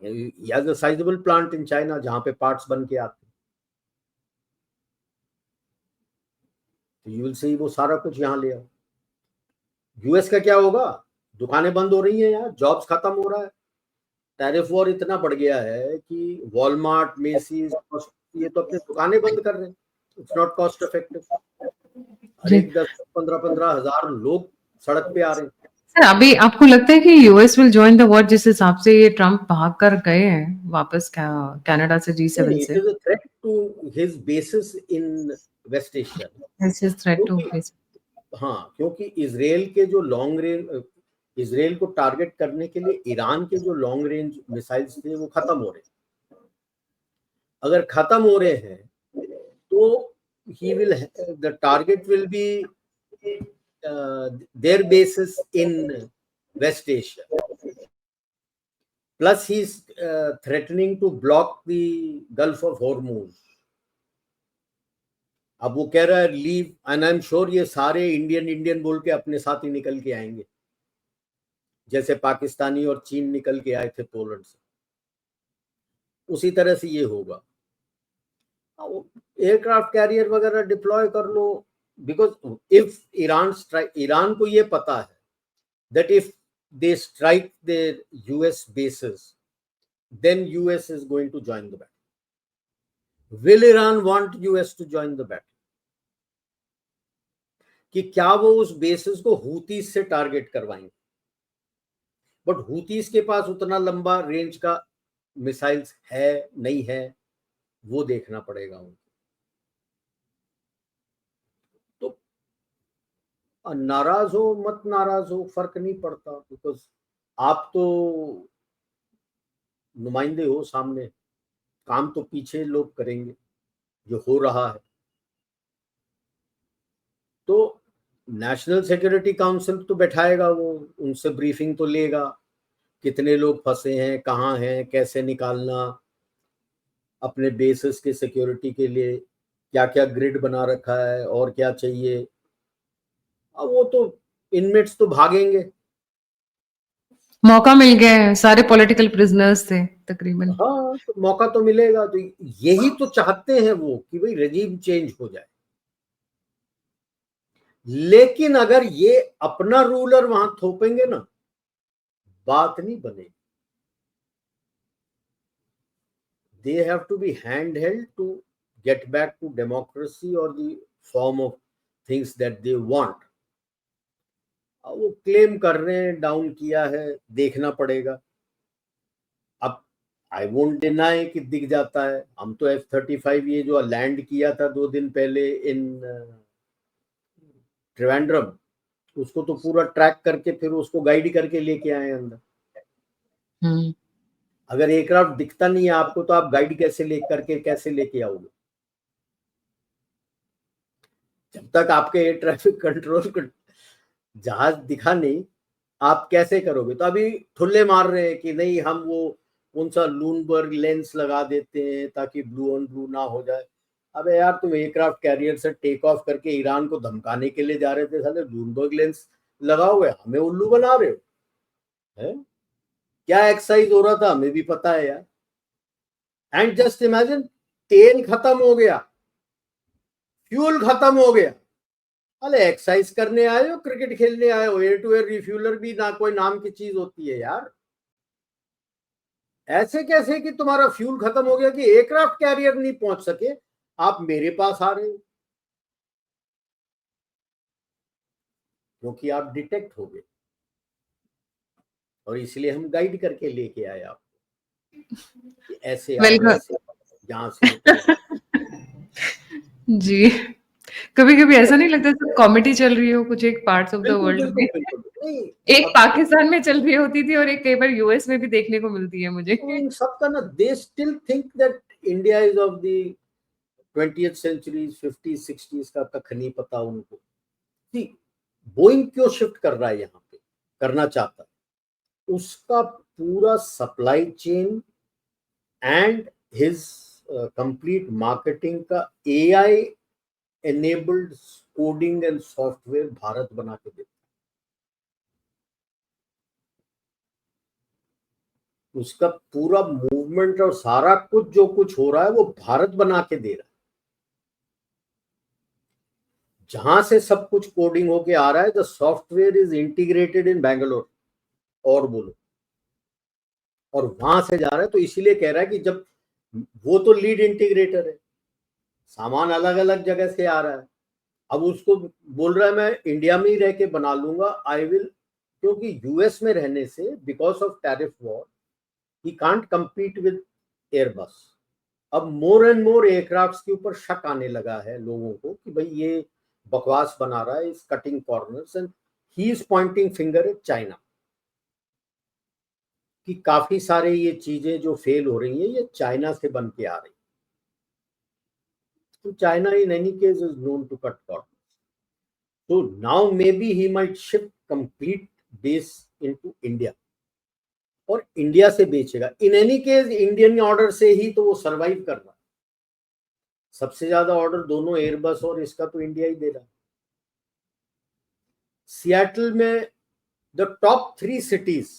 He has a sizable plant in China जहां पे पार्ट्स बन के आते हैं, तो यू विल सी वो सारा कुछ यहाँ ले आओ। यूएस का क्या होगा? दुकानें बंद हो रही हैं यार, जॉब्स खत्म हो रहा है, टैरिफ वॉर इतना बढ़ गया है कि वॉलमार्ट, मेसीज, ये तो अपनी दुकानें बंद कर रहे हैं। It's not cost effective. हर जी। एक 10-15 हजार लोग सड़क पे आ रहे हैं। सर अभी आपको लगता है कि US will join the war जिस हिसाब से ये ट्रम्प भाग कर गए हैं वापस कनाडा से G7 से? It is a threat to his bases in West Asia. This is threat to हाँ, क्योंकि इसराइल के जो लॉन्ग रेंज, इसराइल को टारगेट करने के लिए ईरान के जो लॉन्ग रेंज मिसाइल्स थे वो खत्म हो रहे हैं। अगर खत्म हो रहे हैं तो he will the target will be their bases in West Asia, plus he's threatening to block the Gulf of Hormuz। अब वो कह रहा है leave, and I am sure ये सारे इंडियन बोल के अपने साथ ही निकल के आएंगे, जैसे पाकिस्तानी और चीन निकल के आए थे पोलैंड से, उसी तरह से ये होगा। एयरक्राफ्ट कैरियर वगैरह डिप्लॉय कर लो, बिकॉज इफ ईरान को ये पता है that if they strike their US bases then US is going to join the battle. Will Iran want US to join the battle? कि क्या वो उस बेसिस को हूतीस से टारगेट करवाएंगे? बट हूतीस के पास उतना लंबा रेंज का मिसाइल्स है नहीं है, वो देखना पड़ेगा उनको। तो नाराज हो मत नाराज हो फर्क नहीं पड़ता, बिकॉज आप तो नुमाइंदे हो, सामने काम तो पीछे लोग करेंगे जो हो रहा है। तो नेशनल सिक्योरिटी काउंसिल तो बैठाएगा, वो उनसे ब्रीफिंग तो लेगा, कितने लोग फंसे हैं, कहाँ हैं, कैसे निकालना, अपने बेसिस के सिक्योरिटी के लिए क्या क्या ग्रिड बना रखा है और क्या चाहिए। अब वो तो इनमेट्स तो भागेंगे। मौका मिल गया है, सारे पॉलिटिकल प्रिजनर्स थे तकरीबन। हाँ, तो मौका तो मिलेगा। तो यही तो चाहते हैं वो कि भाई रेजीम चेंज हो जाए। लेकिन अगर ये अपना रूलर वहां थोपेंगे ना, बात नहीं बनेगी। they have to be handheld to get back to democracy or the form of things that they want। अब वो क्लेम कर रहे हैं डाउन किया है, देखना पड़ेगा। अब आई वोंट डिनाई कि दिख जाता है। हम तो F-35 ये जो लैंड किया था 2 दिन पहले इन त्रिवेंद्रम, उसको तो पूरा ट्रैक करके फिर उसको गाइड करके लेके आए अंदर। हम्म। अगर एयरक्राफ्ट दिखता नहीं है आपको तो आप गाइड कैसे लेके आओगे? जब तक आपके एयर ट्रैफिक कंट्रोल जहाज दिखा नहीं, आप कैसे करोगे? तो अभी ठुल्ले मार रहे हैं कि नहीं, हम वो कौन सा लूनबर्ग लेंस लगा देते हैं ताकि ब्लू ऑन ब्लू ना हो जाए। अबे यार, तुम एयरक्राफ्ट कैरियर से टेक ऑफ करके ईरान को धमकाने के लिए जा रहे थे, साले लूनबर्ग लेंस लगाओ हुए हमें उल्लू बना रहे हो है? क्या एक्सरसाइज हो रहा था हमें भी पता है यार। एंड जस्ट इमेजिन, तेल खत्म हो गया, फ्यूल खत्म हो गया। अरे एक्सरसाइज करने आए हो, क्रिकेट खेलने आए हो? एयर टू एयर रिफ्यूलर भी ना कोई नाम की चीज होती है यार। ऐसे कैसे कि तुम्हारा फ्यूल खत्म हो गया कि एयरक्राफ्ट कैरियर नहीं पहुंच सके, आप मेरे पास आ रहे हो क्योंकि आप डिटेक्ट हो गए और इसलिए हम गाइड करके लेके आए आपको कि ऐसे आओ, वेलकम। ऐसे यहां से निकलो। जी। कभी-कभी ऐसा नहीं लगता सब कॉमेडी चल रही हो कुछ एक पार्ट्स ऑफ द बिल्कुल वर्ल्ड बिल्कुल में? बिल्कुल नहीं। एक अब पाकिस्तान में चल रही होती थी और एक कई बार यूएस में भी देखने को मिलती है मुझे। तो इन सबका ना, they still think that India is of the 20th century, 50s 60s का कख नहीं पता उनको कि बोइंग क्यों शिफ्ट कर रहा है यहाँ पे, करना चाहता है। उसका पूरा supply chain and his complete marketing का AI enabled coding and software Bharat बना के देता है। उसका पूरा मूवमेंट और सारा कुछ जो कुछ हो रहा है वो भारत बना के दे रहा है। जहां से सब कुछ कोडिंग होके आ रहा है, the software is integrated in Bangalore और बोलो, और वहां से जा रहा है। तो इसीलिए कह रहा है कि जब वो तो लीड इंटीग्रेटर है, सामान अलग अलग जगह से आ रहा है, अब उसको बोल रहा है मैं इंडिया में ही रह के बना लूंगा, आई विल, क्योंकि यूएस में रहने से because of tariff war he can't compete with Airbus. अब मोर एंड मोर एयरक्राफ्ट के ऊपर शक आने लगा है लोगों को कि भाई ये बकवास बना रहा है, is cutting corners and he is pointing finger at China कि काफी सारे ये चीजें जो फेल हो रही हैं ये चाइना से बन के आ रही। तो China in any case is known to cut corners. तो now maybe he might shift complete base into India और इंडिया से बेचेगा। In any case Indian order से ही तो वो सरवाइव कर रहा है। सबसे ज्यादा ऑर्डर दोनों एयरबस और इसका तो इंडिया ही दे रहा है। सियाटल में the top 3 cities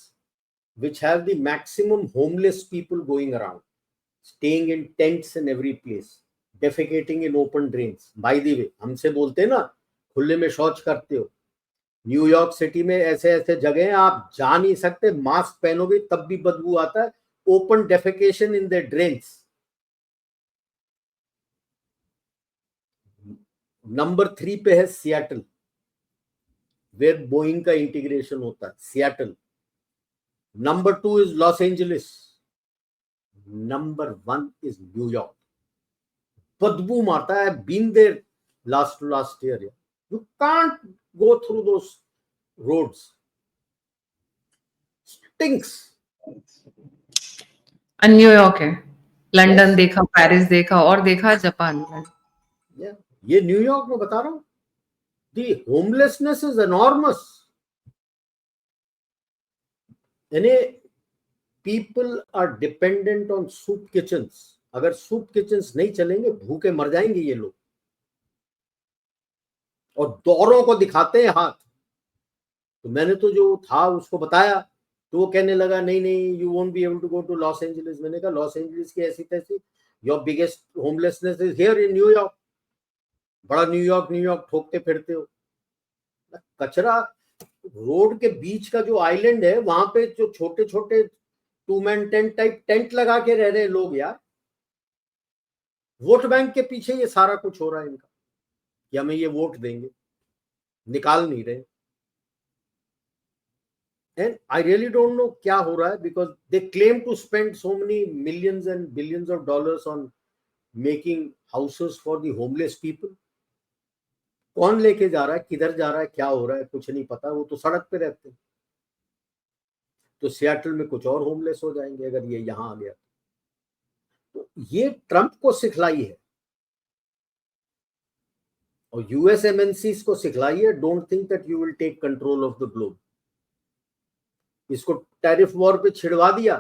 which have the maximum homeless people going around, staying in tents in every place, defecating in open drains। by the way, हमसे बोलते हैं ना खुले में शौच करते हो, न्यूयॉर्क सिटी में ऐसे ऐसे जगह हैं आप जा नहीं सकते, मास्क पहनोगे तब भी बदबू आता है, open defecation in the drains. Number 3 पे है सियाटल, वेयर बोइंग का इंटीग्रेशन होता है, Seattle. Number 2 is Los Angeles, number 1 is New York. बदबू मारता है, been there last year, you can't go through those roads, stinks. New York है, लंदन यस, देखा, पेरिस देखा और देखा जापान में। ये न्यूयॉर्क में बता रहा हूं, दी होमलेसनेस इज एनॉर्मस। यानी people are dependent on soup kitchens अगर सूप किचन्स नहीं चलेंगे, भूखे मर जाएंगे ये लोग। और दौरों को दिखाते हैं हाथ। तो मैंने तो जो था उसको बताया, तो वो कहने लगा नहीं नहीं, you won't be able to go to Los Angeles. मैंने कहा लॉस एंजलिस की ऐसी तैसी, your biggest homelessness is here in New York. बड़ा न्यूयॉर्क न्यूयॉर्क ठोकते फिरते हो। कचरा रोड के बीच का जो आइलैंड है, वहां पे जो छोटे छोटे 2 मैन टेंट टाइप टेंट लगा के रह रहे लोग यार। वोट बैंक के पीछे ये सारा कुछ हो रहा है इनका, कि हमें ये वोट देंगे, निकाल नहीं रहे। And I really don't know क्या हो रहा है, because they claim to spend so many millions and billions of dollars on making houses for the homeless people. कौन लेके जा रहा है, किधर जा रहा है, क्या हो रहा है, कुछ नहीं पता। वो तो सड़क पे रहते हैं। तो सियाटल में कुछ और होमलेस हो जाएंगे अगर ये यहां आ गया। तो ये ट्रंप को सिखलाई है और यूएस एमएनसीज को सिखलाई है, don't think that you will take control of the globe. इसको टैरिफ वॉर पे छिड़वा दिया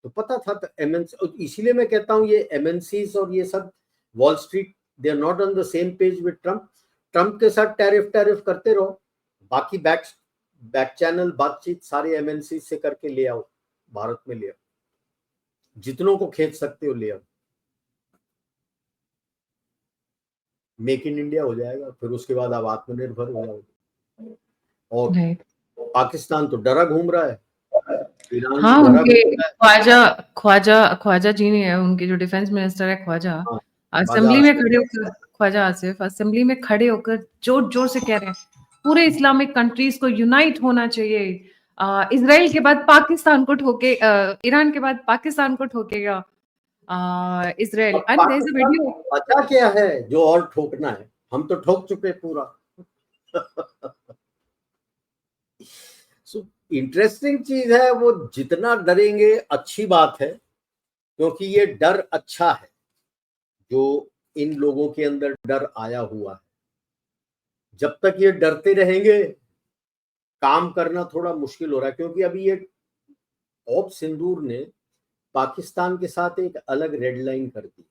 तो पता था तो एमएनसी। इसीलिए मैं कहता हूं ये एमएनसीज और ये सब Wall Street, they are not on the same page with Trump. Trump के साथ टैरिफ टैरिफ करते रहो, बाकी बैक चैनल बातचीत सारे एमएनसी से करके ले आओ, भारत में ले आओ, जितनों को खींच सकते हो ले आओ। मेक इन इंडिया हो जाएगा, फिर उसके बाद आप आत्मनिर्भर हो जाओगे। और पाकिस्तान तो डरा घूम रहा है, ईरान हाँ, डरा उनके घूम रहा है। ख्वाजा जी ने, उनके जो डिफेंस मिनिस्टर है ख्वाजा, हाँ, असेंबली में खड़े होकर, ख्वाजा आसिफ असेंबली में खड़े होकर जोर जोर से कह रहे हैं पूरे इस्लामिक कंट्रीज को यूनाइट होना चाहिए। इजराइल के बाद पाकिस्तान को ठोके, ईरान के बाद पाकिस्तान को ठोकेगा Israel. And there is a video. पता क्या है जो और ठोकना है, हम तो ठोक चुके पूरा। इंटरेस्टिंग चीज है, वो जितना डरेंगे अच्छी बात है, क्योंकि ये डर अच्छा है जो इन लोगों के अंदर डर आया हुआ है। जब तक ये डरते रहेंगे काम करना थोड़ा मुश्किल हो रहा है, क्योंकि अभी ये ऑप सिंदूर ने पाकिस्तान के साथ एक अलग रेड लाइन कर दी।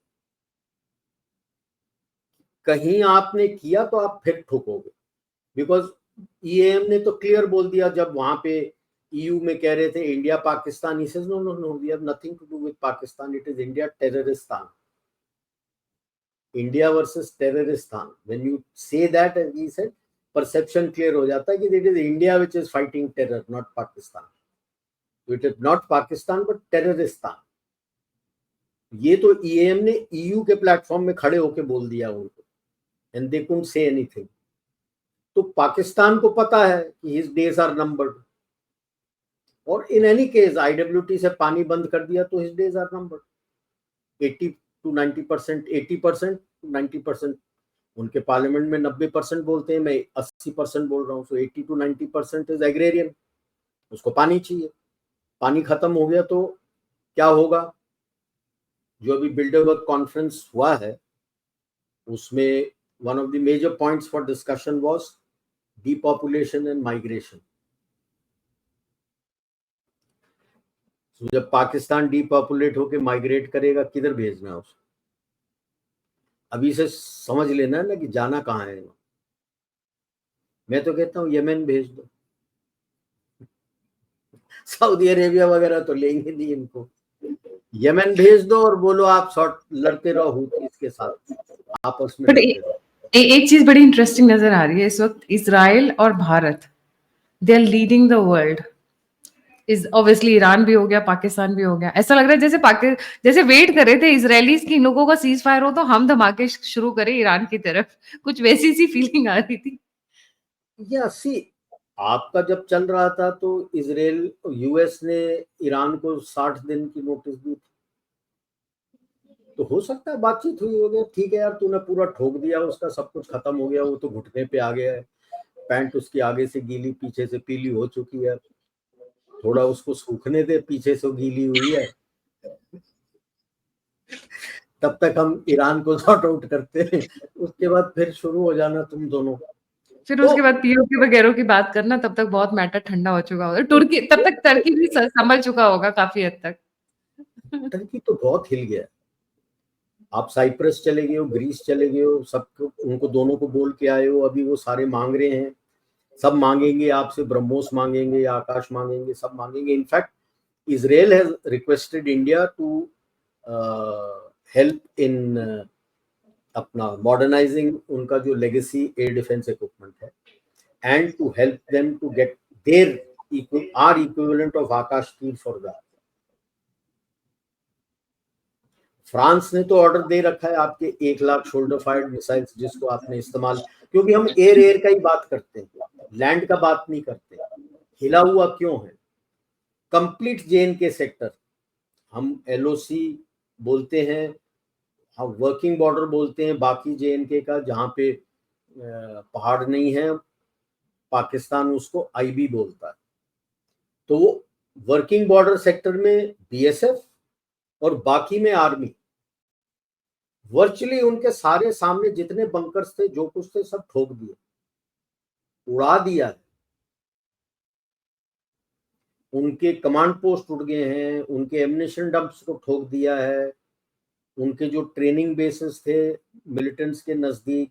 कहीं आपने किया तो आप फिर ठुकोगे, बिकॉज ईएम ने तो क्लियर बोल दिया जब वहां पे ईयू में कह रहे थे India Pakistan, he says no no no, we have nothing to do with Pakistan, it is India terroristan, India versus terroristan। when you say that, as he said, perception clear हो जाता है कि it is India which is fighting terror, not Pakistan। so it is not Pakistan but terroristan। ये तो ईएम ने ईयू के प्लेटफॉर्म में खड़े होके बोल दिया उनको, and they couldn't say anything। तो पाकिस्तान को पता है कि his days are numbered, और इन एनी केस आईडब्ल्यूटी से पानी बंद कर दिया तो his days are numbered। 80 to 90%, 80% 90%, उनके पार्लियामेंट में 90% बोलते हैं, मैं 80% बोल रहा हूँ। सो 80 to 90% इज एग्रेरियन, उसको पानी चाहिए। पानी खत्म हो गया तो क्या होगा? जो अभी बिल्डरबर्ग कॉन्फ्रेंस हुआ है उसमें one of the major points for discussion was depopulation and migration. जब पाकिस्तान डिपॉपुलेट होकर माइग्रेट करेगा, किधर भेजना है उसको? अभी से समझ लेना है ना कि जाना कहाँ है। मैं तो कहता हूँ यमन भेज दो, सऊदी अरेबिया वगैरह तो लेंगे नहीं इनको। यमन भेज दो और बोलो आप शॉर्ट लड़ते रहो हुतीज के साथ, आपस में लड़ते रहो। एक चीज बड़ी इंटरेस्टिंग नजर आ रही है इस वक्त, इजराइल और Bharat, they are leading the world. Is obviously Iran भी हो गया, पाकिस्तान भी हो गया। ऐसा लग रहा है जैसे जैसे वेट कर रहे थे इजरायलीज की, इन लोगों का सीज फायर हो तो हम धमाके शुरू करें ईरान की तरफ, कुछ वैसी सी फीलिंग आ रही थी। या सी, आपका जब चल रहा था तो इजराइल, यूएस ने ईरान को 60 दिन की नोटिस दी थी, तो हो सकता है बातचीत हुई होगी। ठीक है यार, तूने पूरा ठोक दिया, उसका सब कुछ खत्म हो गया, वो तो घुटने पे आ गया है, पैंट उसकी आगे से गीली पीछे से पीली हो चुकी है, थोड़ा उसको सूखने दे, पीछे से गीली हुई है, तब तक हम ईरान को सॉर्ट आउट करते हैं, उसके बाद फिर शुरू हो जाना तुम दोनों। फिर उसके बाद पीओके वगैरह की बात करना, तब तक बहुत मैटर ठंडा हो चुका होगा। तुर्की, तब तक टर्की भी संभल चुका होगा काफी हद तक। टर्की तो बहुत हिल गया, आप साइप्रस चले गए हो, ग्रीस चले गए हो, सबको उनको दोनों को बोल के आए हो, अभी वो सारे मांग रहे हैं, सब मांगेंगे आपसे, ब्रह्मोस मांगेंगे, आकाश मांगेंगे, सब मांगेंगे। In fact Israel has requested India to help in अपना modernizing उनका जो legacy air defense equipment है, and to help them to get their our equivalent of Akash Tir for that. France ने तो ऑर्डर दे रखा है आपके 1 लाख शोल्डर फायर्ड मिसाइल्स, जिसको आपने इस्तेमाल, क्योंकि हम एयर एयर का ही बात करते हैं, लैंड का बात नहीं करते। हिला हुआ क्यों है? कंप्लीट JNK सेक्टर, हम LOC बोलते हैं, हम वर्किंग बॉर्डर बोलते हैं बाकी JNK का, जहाँ पे पहाड़ नहीं है, पाकिस्तान उसको IB बोलता है। तो वो वर्किंग बॉर्डर सेक्टर में BSF और बाकी में आर्मी, वर्चुअली उनके सारे सामने जितने बंकर्स थे, जो कुछ थे, सब ठोक दिए, उड़ा दिया है। उनके कमांड पोस्ट उड़ गए हैं, उनके एमिनेशन डंप्स को ठोक दिया है, उनके जो ट्रेनिंग बेसिस थे मिलिटेंट्स के नजदीक,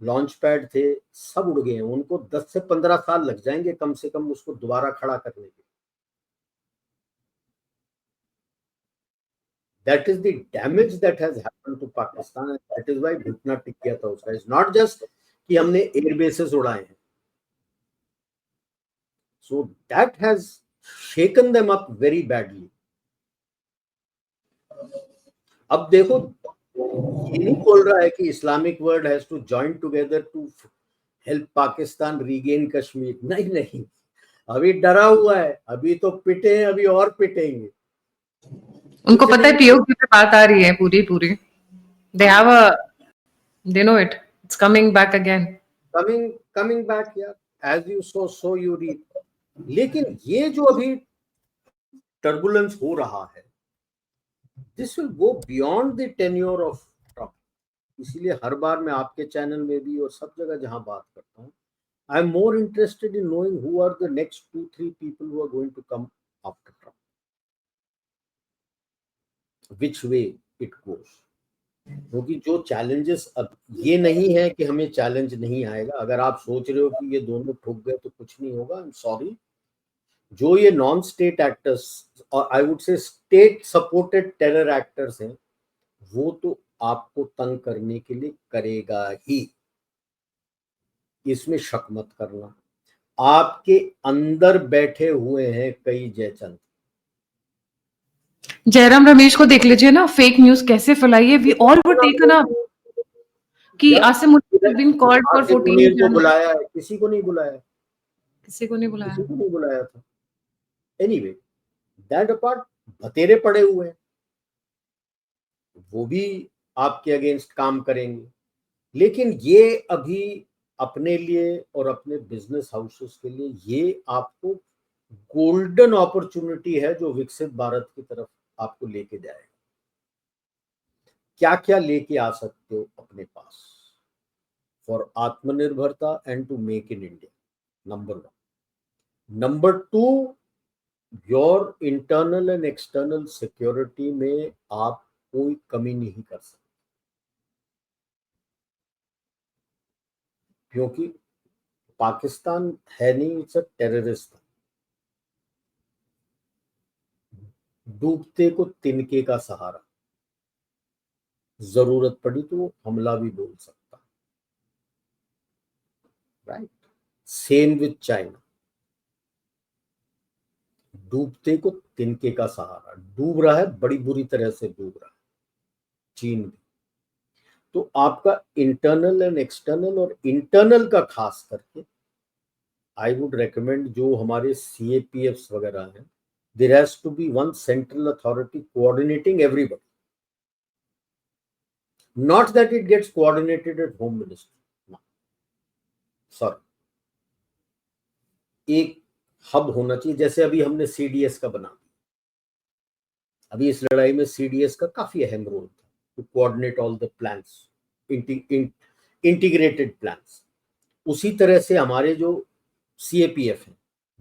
लॉन्च पैड थे, सब उड़ गए हैं। उनको 10 से 15 साल लग जाएंगे कम से कम उसको दोबारा खड़ा करने के। That is the damage that has happened to Pakistan, and that is why घुटना टिक गया था उसका। It's not just कि हमने एयर बेसेस उड़ाए हैं, so that has shaken them up very badly. अब देखो, ये नहीं बोल रहा है कि Islamic world has to join together to help Pakistan regain Kashmir, नहीं नहीं, अभी डरा हुआ है, अभी तो पिटे हैं, अभी और पिटेंगे। उनको पता है POK पे बात आ रही है पूरी पूरी, they know it, it's coming back again, coming back यार, as you sow so you reap। लेकिन ये जो अभी टर्बुलेंस हो रहा है, this will go beyond the tenure of Trump. इसीलिए हर बार मैं आपके चैनल में भी और सब जगह जहां बात करता हूं, I am more interested in knowing who are the next 2-3 people who are going to come after Trump, which way it goes. क्योंकि जो चैलेंजेस, अब ये नहीं है कि हमें चैलेंज नहीं आएगा। अगर आप सोच रहे हो कि ये दोनों ठुक गए तो कुछ नहीं होगा, आई एम सॉरी। जो ये नॉन स्टेट एक्टर्स और आई वुड से स्टेट सपोर्टेड टेरर एक्टर्स हैं, वो तो आपको तंग करने के लिए करेगा ही, इसमें शक मत करना। आपके अंदर बैठे हुए हैं कई जयचंद। जयराम रमेश को देख लीजिए ना, फेक न्यूज कैसे फैलाई है, we all were taken up कि Asim Munir has been called for 14 Munir को बुलाया है, किसी को नहीं बुलाया, किसी को नहीं बुलाया, किसी को नहीं बुलाया था। एनीवे, दैट अपार्ट, भतेरे पड़े हुए हैं, वो भी आपके अगेंस्ट काम करेंगे। लेकिन ये अभी अपने लिए और अपने बिजनेस हाउसेस के लिए ये आपको गोल्डन अपॉर्चुनिटी है, जो विकसित भारत की तरफ आपको लेके जाएगा। क्या क्या लेके आ सकते हो अपने पास फॉर आत्मनिर्भरता and to make in India, number 1। Number 2, your internal and external security में आप कोई कमी नहीं कर सकते, क्योंकि पाकिस्तान है नहीं, इट्स अ टेररिस्ट। डूबते को तिनके का सहारा, जरूरत पड़ी तो वो हमला भी बोल सकता, राइट। सेम विद चाइना, डूबते को तिनके का सहारा, डूब रहा है, बड़ी बुरी तरह से डूब रहा है चीन भी। तो आपका इंटरनल एंड एक्सटर्नल, और इंटरनल का खास करके आई वुड रेकमेंड, जो हमारे CAPFs वगैरह हैं, there has to be one central authority coordinating everybody, not that it gets coordinated at home ministry, no, sorry। एक हब होना चाहिए, जैसे अभी हमने CDS का बना, अभी इस लड़ाई में CDS का काफी अहम रोल था, to coordinate all the plans, integrated plans. उसी तरह से हमारे जो CAPF है,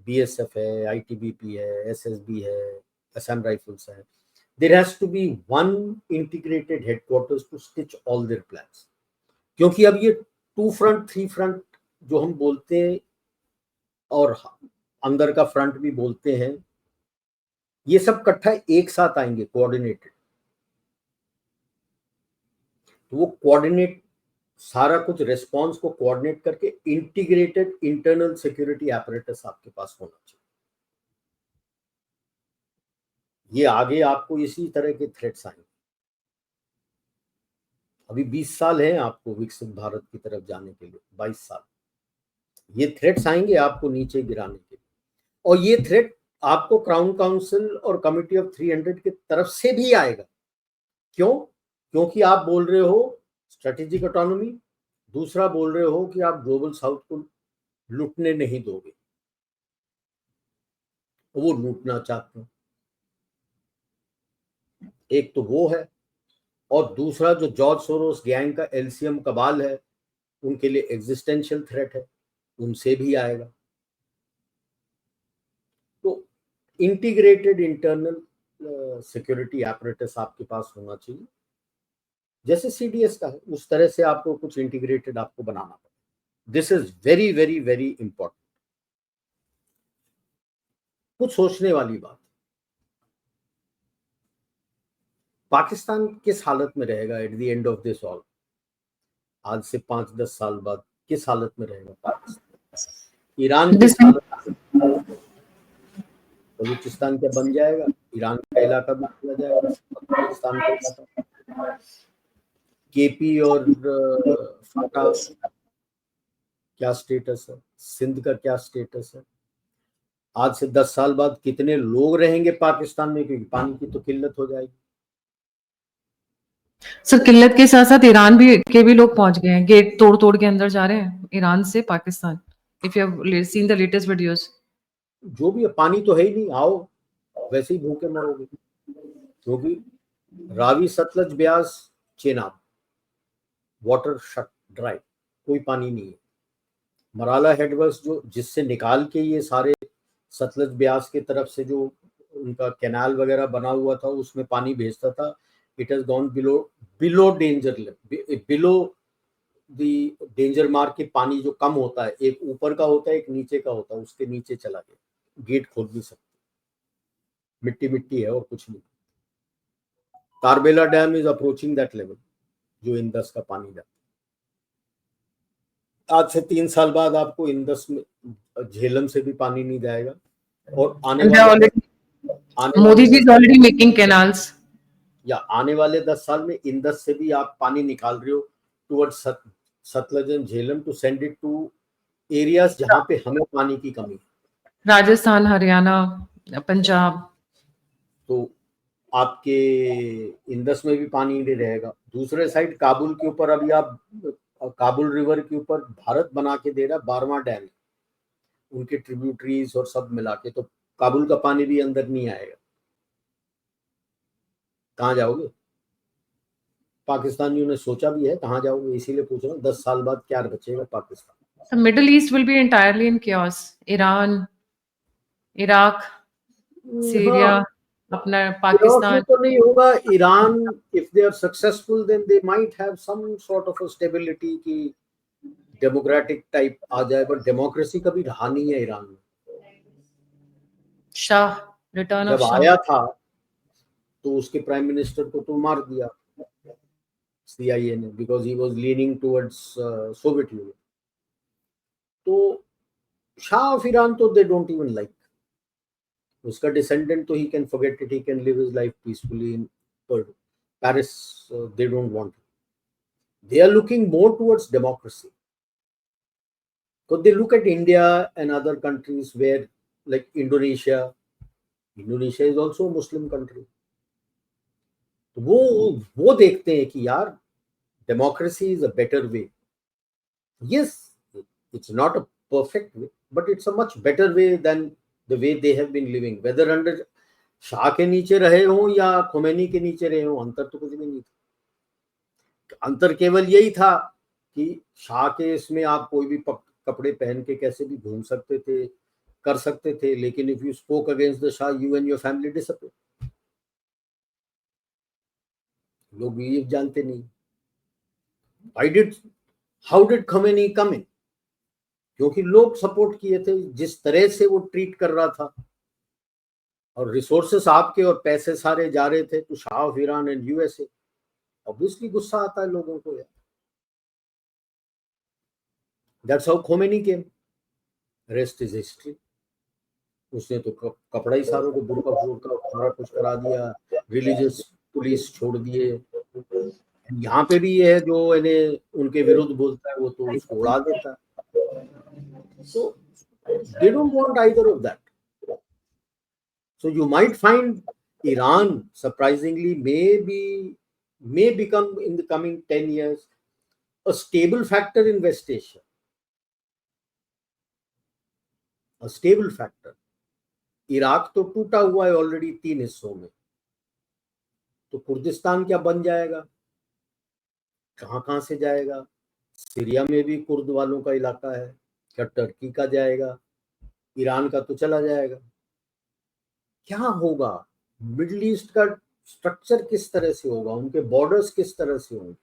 BSF है, ITBP है, SSB है, असम राइफल्स है, there has to be one integrated headquarters to stitch all their plans. क्योंकि अब ये 2 फ्रंट 3 फ्रंट जो हम बोलते हैं और अंदर का फ्रंट भी बोलते हैं, ये सब इकट्ठा एक साथ आएंगे कोऑर्डिनेटेड। तो वो कोऑर्डिनेट सारा कुछ रेस्पॉन्स को कोऑर्डिनेट करके इंटीग्रेटेड इंटरनल सिक्योरिटी apparatus आपके पास होना चाहिए। ये आगे आपको इसी तरह के थ्रेट्स आएंगे। अभी 20 साल हैं आपको विकसित भारत की तरफ जाने के लिए, 22 साल। ये थ्रेट्स आएंगे आपको नीचे गिराने के लिए, और ये थ्रेट आपको क्राउन काउंसिल और कमिटी ऑफ 300 की तरफ से भी आएगा। क्यों? क्योंकि आप बोल रहे हो स्ट्रेटेजिक ऑटोनॉमी, दूसरा बोल रहे हो कि आप ग्लोबल साउथ को लूटने नहीं दोगे, वो लूटना चाहते हैं। एक तो वो है, और दूसरा जो जॉर्ज सोरोस गैंग का एलसीएम कबाल है, उनके लिए एग्जिस्टेंशियल थ्रेट है, उनसे भी आएगा। तो इंटीग्रेटेड इंटरनल सिक्योरिटी apparatus आपके पास होना चाहिए, जैसे सीडीएस का है उस तरह से आपको कुछ इंटीग्रेटेड आपको बनाना पड़ेगा। This is very very very important. कुछ सोचने वाली बात। पाकिस्तान किस हालत में रहेगा at the end of this all? आज से 5-10 साल बाद किस हालत में रहेगा पाकिस्तान? ईरान किस हालत में? बलूचिस्तान क्या बन जाएगा? ईरान का इलाका भी चला जाएगा, पाकिस्तान का इलाका। केपी और फाटा क्या स्टेटस है? सिंध का क्या स्टेटस है? आज से 10 साल बाद कितने लोग रहेंगे पाकिस्तान में, क्योंकि पानी की तो किल्लत हो जाएगी। सर किल्लत के साथ साथ ईरान के भी लोग पहुंच गए हैं, गेट तोड़ तोड़ के अंदर जा रहे हैं ईरान से Pakistan. If you have seen the latest videos. जो भी है, पानी तो है ही नहीं, आओ वैसे ही भूखे मरोगे। क्योंकि Ravi Sutlej Beas Chenab water shut dry, कोई पानी नहीं है। मराला हेडवर्स जो जिससे निकाल के ये सारे सतलज ब्यास की तरफ से जो उनका कैनाल वगैरह बना हुआ था उसमें पानी भेजता था, it has gone below danger, below the danger mark के। पानी जो कम होता है, एक ऊपर का होता है एक नीचे का होता है, उसके नीचे चला गया, गेट खोल नहीं सकते, मिट्टी मिट्टी है और कुछ नहीं। Tarbela dam is approaching that level, जो इंदस का पानी जाता है। आज से 3 साल बाद आपको इंदस में झेलम से भी पानी नहीं जाएगा, और Modi ji is already making canals. या आने वाले 10 साल में इंदस से भी आप पानी निकाल रहे हो towards Sutlej and Jhelum to send it to areas जहां पे हमें पानी की कमी है। राजस्थान, हरियाणा, पंजाब। तो आपके इंदस में भी पानी नहीं रहेगा। दूसरे साइड काबुल के ऊपर अभी आप काबुल रिवर के ऊपर भारत बना के दे रहा 12वां डैम, उनके ट्रिब्यूटरीज और सब मिला के, तो काबुल का पानी भी अंदर नहीं आएगा। कहाँ जाओगे? पाकिस्तानियों ने सोचा भी है कहाँ जाओगे, इसीलिए पूछ रहा हूँ 10 साल बाद क्या बचेगा Pakistan. Middle east will be entirely in chaos। Iran, Iraq, Syria, हाँ, अपना इराक में पाकिस्तान। तो नहीं होगा। Iran if they are successful then they might have some sort of stability की डेमोक्रेटिक टाइप आ जाए, बट डेमोक्रेसी कभी रहा नहीं है ईरान में। शाह, रिटर्न ऑफ जब शाह। आया था तो उसके प्राइम मिनिस्टर को तो मार दिया सीआईए ने, because he was leaning towards Soviet union. तो शाह ऑफ ईरान तो दे डोंट इवन लाइक। उसका डिसेंडेंट तो he can forget it, he can live his life peacefully in Paris, they don't want. They are looking more towards democracy. Because they look at India and other countries where, like Indonesia is also a Muslim country. तो वो देखते हैं कि यार democracy is a better way. Yes, it's not a perfect way, but it's a much better way than the way they have been living. Whether under Shah के नीचे रहे हों या खोमेनी के नीचे रहे हों, अंतर तो कुछ भी नहीं था। अंतर केवल यही था कि शाह के इसमें आप कोई भी कपड़े पहन के कैसे भी घूम सकते थे, कर सकते थे, लेकिन if you spoke against the Shah, you and your family disappear. लोग ये जानते नहीं हाउ डिड खमेनी कम इन, क्योंकि लोग सपोर्ट किए थे जिस तरह से वो ट्रीट कर रहा था, और रिसोर्सेस आपके और पैसे सारे जा रहे थे to shah of Iran and USA. Obviously गुस्सा आता है लोगों को यार। That's how Khomeini came, rest is history. उसने तो कपड़ा ही सारों को बुरका बुरका सारा कुछ करा दिया, रिलीजियस पुलिस छोड़ दिए। यहाँ पे भी ये है जो इन्हें उनके विरुद्ध बोलता है वो तो उसको उड़ा देता है। So they don't want either of that. So you might find Iran surprisingly may become in the coming 10 years a stable factor in West Asia. A stable factor. Iraq तो टूटा हुआ है ऑलरेडी 3 हिस्सों में, तो कुर्दिस्तान क्या बन जाएगा, कहां कहां से जाएगा? सीरिया में भी कुर्द वालों का इलाका है, क्या टर्की का जाएगा? ईरान का तो चला जाएगा। क्या होगा? मिडिल ईस्ट का स्ट्रक्चर किस तरह से होगा, उनके बॉर्डर्स किस तरह से होंगे?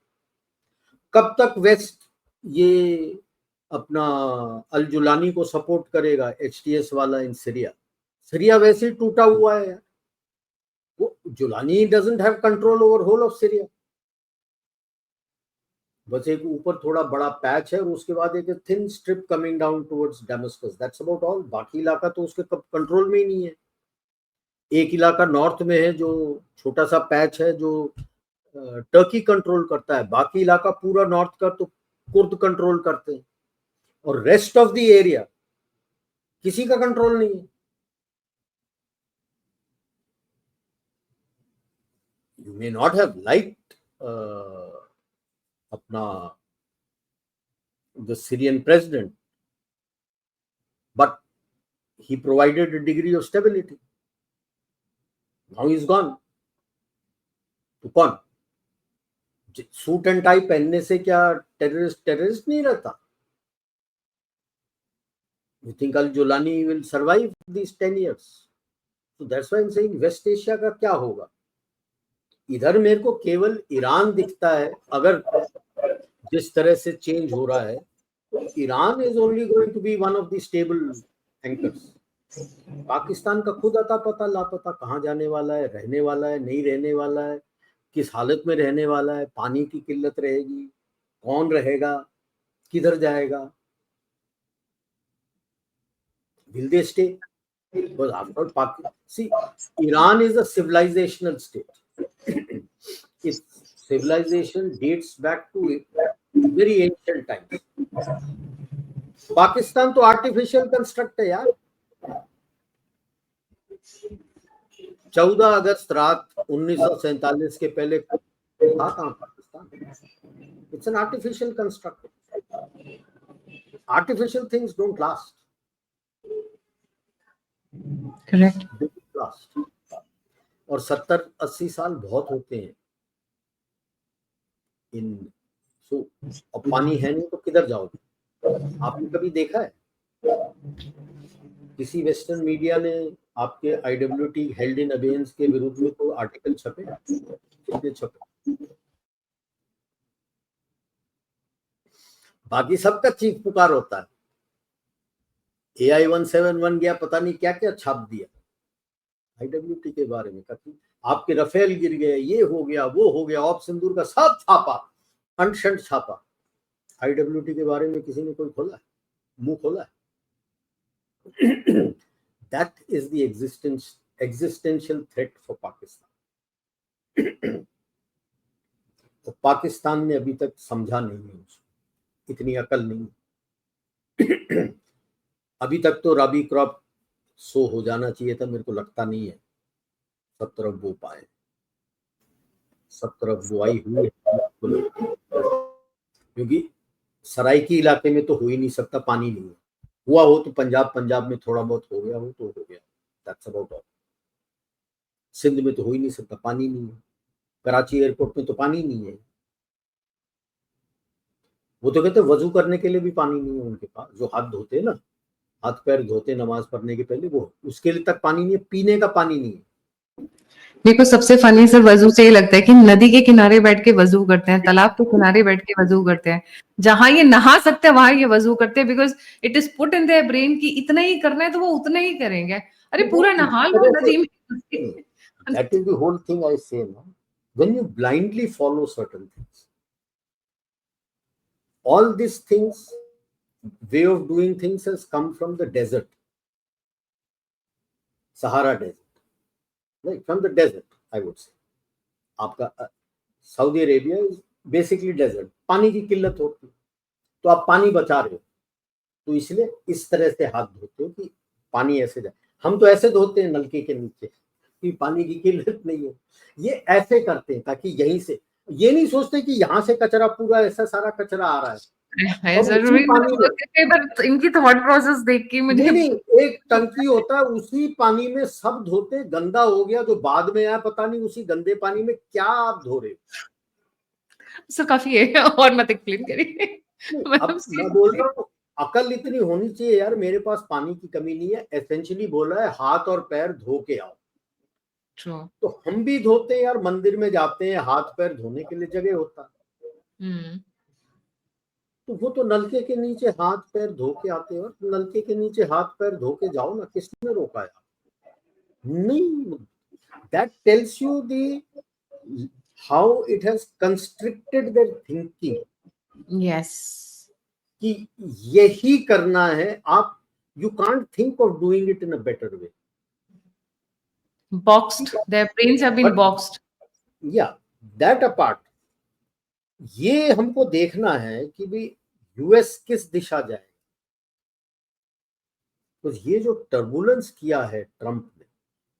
कब तक वेस्ट ये अपना अल जुलानी को सपोर्ट करेगा, HTS वाला इन सीरिया? सीरिया वैसे ही टूटा हुआ है यार, वो Julani doesn't have control over whole of Syria. बस एक ऊपर थोड़ा बड़ा पैच है और उसके बाद एक thin strip coming down towards Damascus, that's about all. बाकी इलाका तो उसके कंट्रोल में ही नहीं है। एक इलाका नॉर्थ में है जो छोटा सा पैच है जो टर्की कंट्रोल करता है, बाकी इलाका पूरा नॉर्थ का तो कुर्द कंट्रोल करते हैं, और रेस्ट ऑफ द एरिया किसी का कंट्रोल नहीं है। You may not have liked अपना the Syrian president, but he provided a degree of stability. Now he's gone. तो कौन? सूट एंड टाई पहनने से क्या टेररिस्ट नहीं रहता? You think Al Jolani will survive these 10 years? So that's why I'm saying West Asia का क्या होगा? इधर मेरे को केवल ईरान दिखता है, अगर जिस तरह से चेंज हो रहा है, Iran is only going to be one of the stable anchors. Pakistan का खुद अता पता लापता, कहाँ जाने वाला है, रहने वाला है, नहीं रहने वाला है, किस हालत में रहने वाला है, पानी की किल्लत रहेगी, कौन रहेगा, किधर जाएगा, will they stay? Because after Pakistan, see, Iran is a civilizational state. Its civilization dates back to very ancient times. Pakistan तो आर्टिफिशियल कंस्ट्रक्ट है यार। 14 अगस्त रात 1947 के पहले था कहां Pakistan? It's an artificial construct. Artificial things don't last. Correct. Last. और 70-80 साल बहुत होते हैं इन। सो अब पानी है नहीं तो किधर जाओगे? आपने कभी देखा है किसी वेस्टर्न मीडिया ने आपके IWT हेल्ड इन अबेयंस के विरुद्ध में कोई आर्टिकल छपे? कितने छपे? बाकी सबका चीख पुकार होता है। AI 171 गया, पता नहीं क्या क्या छाप दिया IWT के बारे में, आपके रफेल गिर गए, ये हो गया, वो हो गया, ऑप सिंदूर का सब छापा, अनशंट छापा। IWT के बारे में किसी ने कोई खोला है, मुंह खोला है? That is the existential threat for Pakistan. तो पाकिस्तान ने अभी तक समझा नहीं है, उसको इतनी अकल नहीं। अभी तक तो रबी क्रॉप सो हो जाना चाहिए था, मेरे को लगता नहीं है सब तरफ बो पाए। सब तरफ बुआई हुई है, क्योंकि सराइकी इलाके में तो हो ही नहीं सकता, पानी नहीं है। हुआ हो तो पंजाब में थोड़ा बहुत हो गया हो तो हो गया, दैट्स अबाउट ऑल। सिंध में तो हो ही नहीं सकता, पानी नहीं है। कराची एयरपोर्ट में तो पानी नहीं है। वो तो कहते वजू करने के लिए भी पानी नहीं है उनके पास, जो हाथ धोते ना, हाथ पैर धोते नमाज पढ़ने के पहले, वो उसके लिए तक पानी नहीं है, पीने का पानी नहीं है। मेरे को सबसे फनी सर वजू से ये लगता है कि नदी के किनारे बैठ के वजू करते हैं, तालाब के किनारे बैठ के वजू करते हैं, जहां ये नहा सकते हैं वहां ये वजू करते हैं, because it is put in their brain कि इतना ही करना है तो वो उतना ही करेंगे। अरे तो वो पूरा इस नहा लो तरह से, नदी में। That is the whole thing I say ना, when you blindly follow certain things, all these things, way of doing things has come from the desert, Sahara desert, right? From the desert, I would say. आपका Saudi Arabia is basically desert, पानी की किल्लत होती है, तो आप पानी बचा रहे हो, तो इसलिए इस तरह से हाथ धोते हो कि पानी ऐसे जाए। हम तो ऐसे धोते हैं नलके के नीचे कि पानी की किल्लत नहीं हो, ये ऐसे करते हैं ताकि यहीं से, ये नहीं सोचते कि यहाँ से कचरा, पूरा ऐसा सारा कचरा आ रहा है है और उसी जरूरी पानी में, कई बार इनकी थॉट प्रोसेस देख के मुझे नहीं नहीं, एक टंकी होता है, उसी पानी में सब धोते, गंदा हो गया जो बाद में आया पता नहीं, उसी गंदे पानी में क्या आप धो रहे सर काफी है और मत एक्सप्लेन करिए। हो। मतलब अब मैं बोल seriously। रहा हूँ, अकल इतनी होनी चाहिए यार, मेरे पास पानी की कमी नहीं है, एसेंशियली बोला है हाथ और पैर धो के आओ, ट्रू। तो हम भी धोते हैं यार, मंदिर में जाते हैं, हाथ पैर धोने के लिए जगह होता है, हम्म। तो वो तो नलके के नीचे हाथ पैर धो के आते हैं, और नलके के नीचे हाथ पैर धो के जाओ ना, किसने रोका है? नहीं, that tells you the how it has constricted their thinking yes. कि यही करना है आप, you can't think of doing it in a better way, boxed, their brains have been but boxed. yeah, that apart, ये हमको देखना है कि भाई यूएस किस दिशा जाए, तो ये जो टर्बुलेंस किया है ट्रंप ने,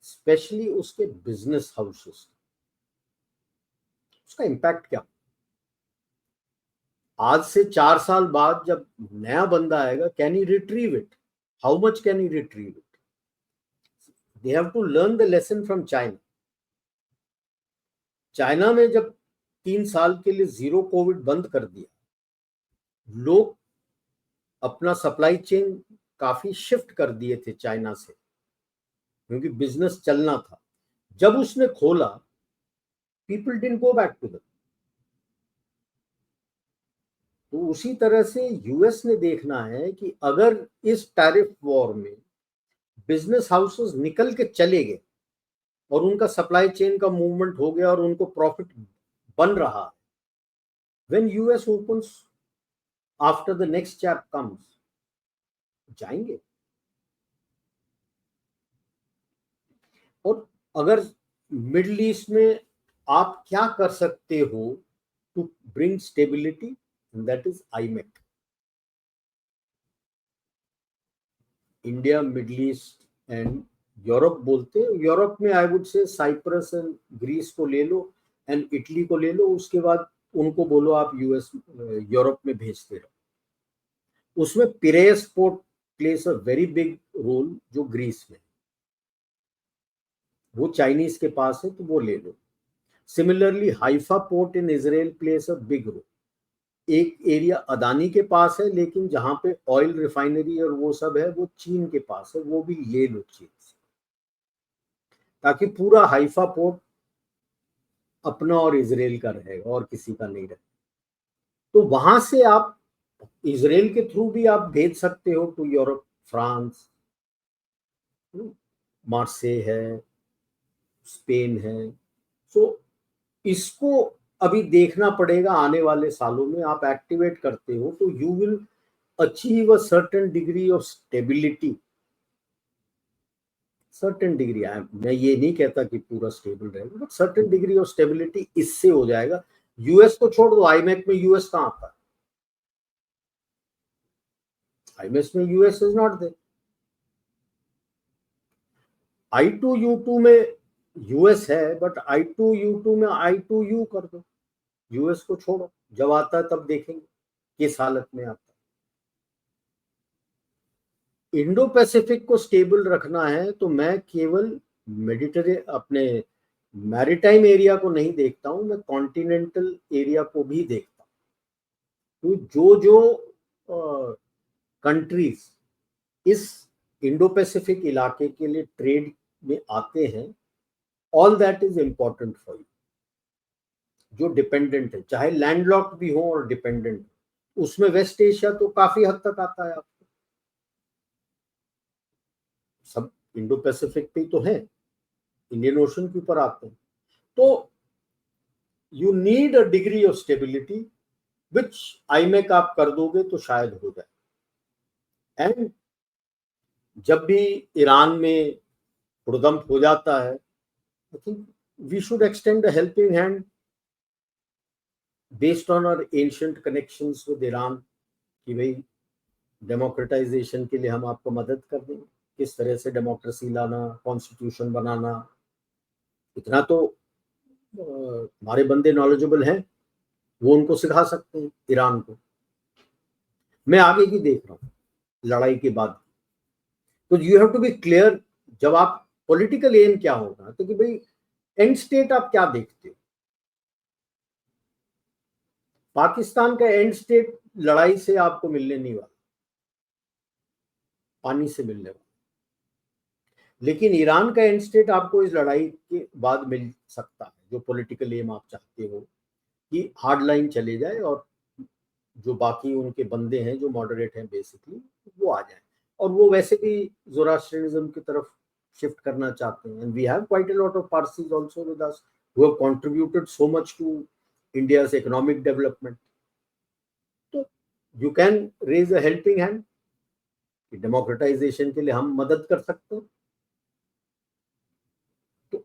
स्पेशली उसके बिजनेस हाउसेस, उसका इम्पैक्ट क्या, आज से 4 साल बाद जब नया बंदा आएगा, can he retrieve it, how much can he retrieve it, they have to learn the lesson from China. China में जब 3 साल के लिए जीरो कोविड बंद कर दिया, लोग अपना सप्लाई चेन काफी शिफ्ट कर दिए थे चाइना से, क्योंकि बिजनेस चलना था। जब उसने खोला, people didn't go back to the, तो उसी तरह से यूएस ने देखना है कि अगर इस टैरिफ वॉर में बिजनेस हाउसेस निकल के चले गए और उनका सप्लाई चेन का मूवमेंट हो गया और उनको प्रॉफिट बन रहा है, when US opens after the next chap comes, जाएंगे। और अगर मिडिल ईस्ट में आप क्या कर सकते हो to bring stability, that is IMEC, India middle east and Europe बोलते हैं। यूरोप में I would say Cyprus and Greece को ले लो एंड इटली को ले लो, उसके बाद उनको बोलो आप यूएस यूरोप में भेजते रहो। उसमें Piraeus port plays a very big role, जो ग्रीस में, वो चाइनीज के पास है तो वो ले लो। Similarly Haifa port in Israel plays a big role, एक एरिया अदानी के पास है, लेकिन जहां पे ऑयल रिफाइनरी और वो सब है वो चीन के पास है, वो भी ले लो चीन से, ताकि पूरा हाइफा पोर्ट अपना और इजराइल का रहेगा और किसी का नहीं रहेगा। तो वहां से आप इजराइल के थ्रू भी आप भेज सकते हो टू यूरोप, फ्रांस, मार्से है, स्पेन है। सो इसको अभी देखना पड़ेगा, आने वाले सालों में आप एक्टिवेट करते हो तो you will achieve a certain degree of stability, certain degree. मैं ये नहीं कहता कि पूरा स्टेबल रहेगा, but certain degree of stability इससे हो जाएगा। यूएस को छोड़ दो, आईमेक में यूएस कहां आता है? आईएमएस में US is not there. I2U2 में यूएस है, बट I2U2 में I2U कर दो, यूएस को छोड़ो, जब आता है तब देखेंगे किस हालत में आता है। इंडो पैसिफिक को स्टेबल रखना है तो मैं केवल अपने मैरीटाइम एरिया को नहीं देखता हूं, मैं कॉन्टिनेंटल एरिया को भी देखता हूं। तो जो जो कंट्रीज इस इंडो पैसिफिक इलाके के लिए ट्रेड में आते हैं, all that is important for you. जो डिपेंडेंट है, चाहे लैंडलॉक्ड भी हो और डिपेंडेंट, उसमें वेस्ट एशिया तो काफी हद तक आता है आपको, सब इंडो पैसिफिक पे तो है, इंडियन ओशन के ऊपर आते हैं। तो you need a degree of stability which IMEC आप कर दोगे तो शायद हो जाए। एंड जब भी ईरान में हुड़दंग हो जाता है, I think we should extend a helping hand based on our ancient connections with Iran, कि भाई डेमोक्रेटाइजेशन के लिए हम आपको मदद कर देंगे, किस तरह से डेमोक्रेसी लाना, कॉन्स्टिट्यूशन बनाना, इतना तो हमारे बंदे नॉलेजेबल हैं, वो उनको सिखा सकते हैं ईरान को। मैं आगे की देख रहा हूँ लड़ाई के बाद, तो you have to be clear जब आप पॉलिटिकल एम क्या होगा, तो कि भाई एंड स्टेट आप क्या देखते हो। पाकिस्तान का एंड स्टेट लड़ाई से आपको मिलने नहीं वाला, पानी से मिलने वाला, लेकिन ईरान का एंड स्टेट आपको इस लड़ाई के बाद मिल सकता है, जो पॉलिटिकल एम आप चाहते हो कि हार्ड लाइन चले जाए और जो बाकी उनके बंदे हैं जो मॉडरेट हैं बेसिकली वो आ जाए, और वो वैसे भी ज़ोरास्ट्रियनिज्म की तरफ शिफ्ट करना चाहते हैं। And we have quite a lot of Parsis also with us who have contributed so much to India's economic development. तो you can raise a helping hand कि डेमोक्रेटाइजेशन के लिए हम मदद कर सकते हैं। तो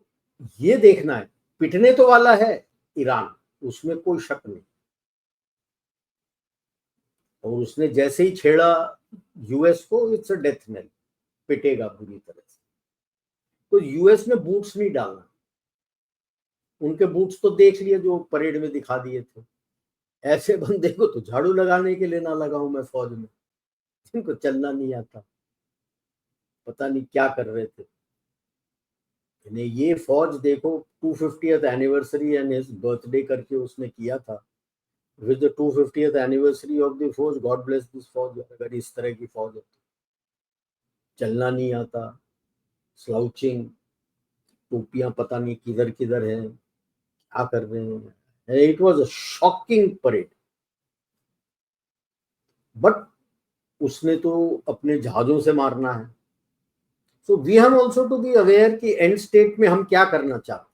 ये देखना है, पिटने तो वाला है ईरान, उसमें कोई शक नहीं, और उसने जैसे ही छेड़ा यूएस को, इट्स अ डेथ नेल, पिटेगा बुरी तरह से। तो यूएस ने बूट्स नहीं डालना, उनके बूट्स तो देख लिए जो परेड में दिखा दिए थे। ऐसे बंदे को तो झाड़ू लगाने के लिए ना लगाऊं मैं फौज में, जिनको चलना नहीं आता, पता नहीं क्या कर रहे थे। यानी ये फौज देखो 250th anniversary and his birthday करके उसने किया था, with the 250th anniversary of the फौज, गॉड ब्लेस दिस फौज। अगर इस तरह की फौज है तो चलना नहीं आता, स्लाउचिंग, टोपियां पता नहीं किधर किधर है, क्या कर रहे हैं। It was a shocking parade, but उसने तो अपने जहाजों से मारना है। So we have also to be aware कि एंड स्टेट में हम क्या करना चाहते हैं।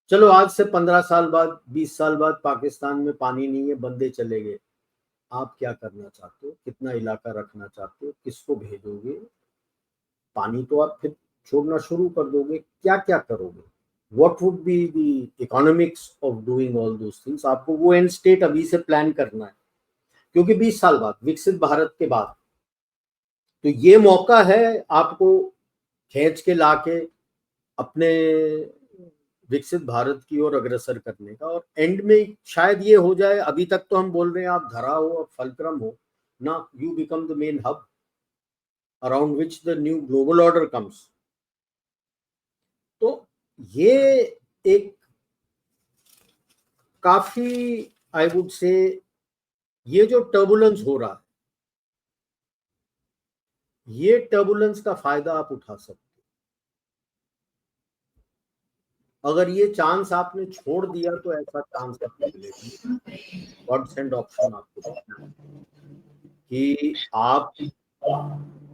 चलो आज से 15 साल बाद, 20 साल बाद पाकिस्तान में पानी नहीं है, बंदे चले गए, आप क्या करना चाहते हो, कितना इलाका रखना चाहते हो, किसको भेजोगे, पानी तो आप फिर छोड़ना शुरू कर दोगे, क्या क्या करोगे, what would be the economics of doing all those things. आपको वो एंड स्टेट अभी से प्लान करना है, क्योंकि 20 साल बाद, विकसित भारत के बाद, तो ये मौका है आपको खींच के लाके अपने विकसित भारत की ओर अग्रसर करने का। और एंड में शायद ये हो जाए, अभी तक तो हम बोल रहे हैं आप धरा हो और फलक्रम हो ना, you become the main hub around which the new global order comes. तो ये एक काफी, आई वुड से, ये जो टर्बुलेंस हो रहा है, ये टर्बुलेंस का फायदा आप उठा सकते हो। अगर ये चांस आपने छोड़ दिया तो ऐसा चांस आपको मिलेगा, गॉड सेंड ऑप्शन आपको कि आप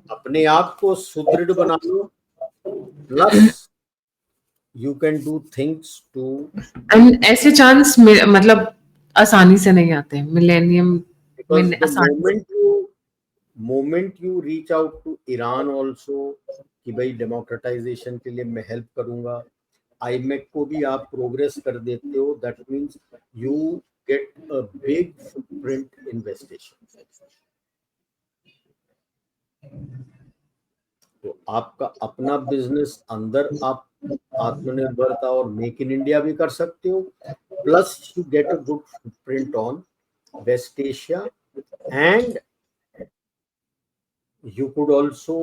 अपने आप को सुदृढ़ बना लो, plus you can do things too. And ऐसे चांस मतलब आसानी से नहीं आते, मिलेनियम बिकॉज में द आसानी से। Moment you reach out to Iran also कि भाई डेमोक्रेटाइजेशन के लिए मैं हेल्प करूंगा, आईमेक को भी आप प्रोग्रेस कर देते हो, that means you get a big footprint इन्वेस्टेशन। तो आपका अपना बिजनेस अंदर आप आत्मनिर्भरता और मेक इन इंडिया भी कर सकते हो, plus you get a good footprint on West Asia, and you could also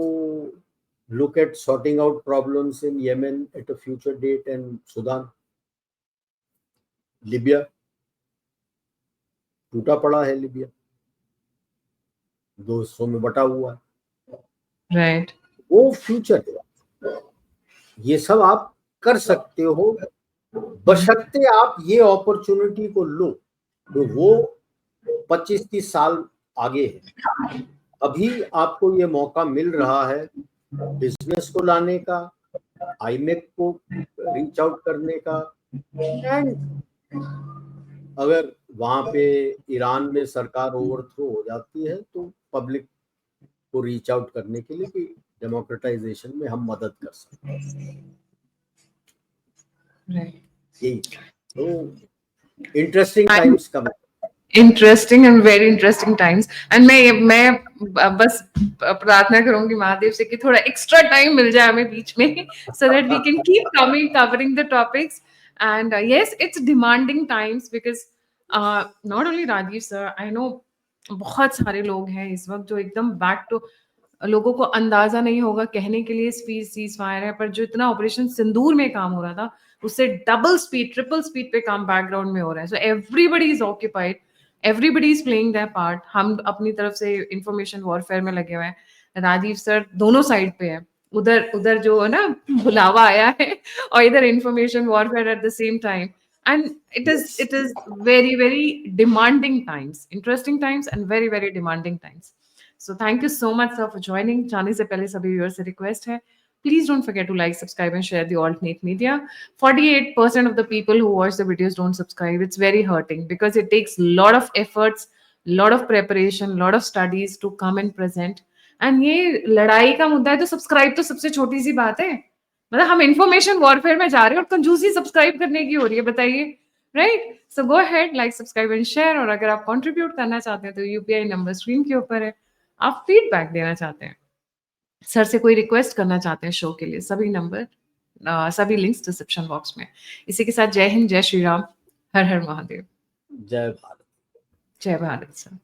look at sorting out problems in Yemen at a future date and Sudan, Libya, टूटा पड़ा है लिबिया, दो हिस्सों में बटा हुआ है, राइट। वो फ्यूचर है। ये सब आप कर सकते हो, बशर्ते आप ये अपॉर्चुनिटी को लो। तो वो 25-30 साल आगे है, अभी आपको ये मौका मिल रहा है बिजनेस को लाने का, आईमेक को रीच आउट करने का, एंड अगर वहां पे ईरान में सरकार ओवरथ्रो हो जाती है तो पब्लिक को रीच आउट करने के लिए कि डेमोक्रेटाइजेशन में हम मदद कर सकते हैं। यही तो इंटरेस्टिंग टाइम्स कम है। Interesting and very interesting times. And मैं बस प्रार्थना करूंगी महादेव से कि थोड़ा एक्स्ट्रा टाइम मिल जाए हमें बीच में, so that we can keep covering the topics. And yes, it's demanding times because not only Rajiv sir, I know बहुत सारे लोग हैं इस वक्त जो एकदम बैक टू, लोगों को अंदाजा नहीं होगा कहने के लिए सीज फायर है, पर जो इतना ऑपरेशन सिंदूर में काम हो रहा था उससे डबल स्पीड ट्रिपल स्पीड पे काम बैकग्राउंड में हो रहा है। So everybody is occupied, everybody is playing there part. हम अपनी तरफ से इंफॉर्मेशन वॉरफेयर में लगे हुए हैं, राजीव सर दोनों साइड पे है, उधर उधर जो है ना बुलावा आया है और इधर information warfare at the same time. And it is very very demanding times, interesting times and very very demanding times. So thank you so much sir for joining. जाने से पहले सभी viewers से request है, please don't forget to like, subscribe and share the alternate media. 48% of the people who watch the videos don't subscribe. It's very hurting because it takes lot of efforts, lot of preparation, lot of studies to come and present. And ये लड़ाई का मुद्दा है तो सब्सक्राइब तो सबसे छोटी सी बात है, मतलब हम इंफॉर्मेशन वॉरफेयर में जा रहे हैं और कंजूसी सब्सक्राइब करने की हो रही है, बताइए, right? So go ahead, like, subscribe and share. और अगर आप कंट्रीब्यूट करना चाहते हैं तो यूपीआई नंबर स्क्रीन के ऊपर है। आप फीडबैक देना चाहते हैं, सर से कोई रिक्वेस्ट करना चाहते हैं शो के लिए, सभी नंबर सभी लिंक्स डिस्क्रिप्शन बॉक्स में। इसी के साथ जय हिंद, जय श्री राम, हर हर महादेव, जय भारत। जय भारत सर।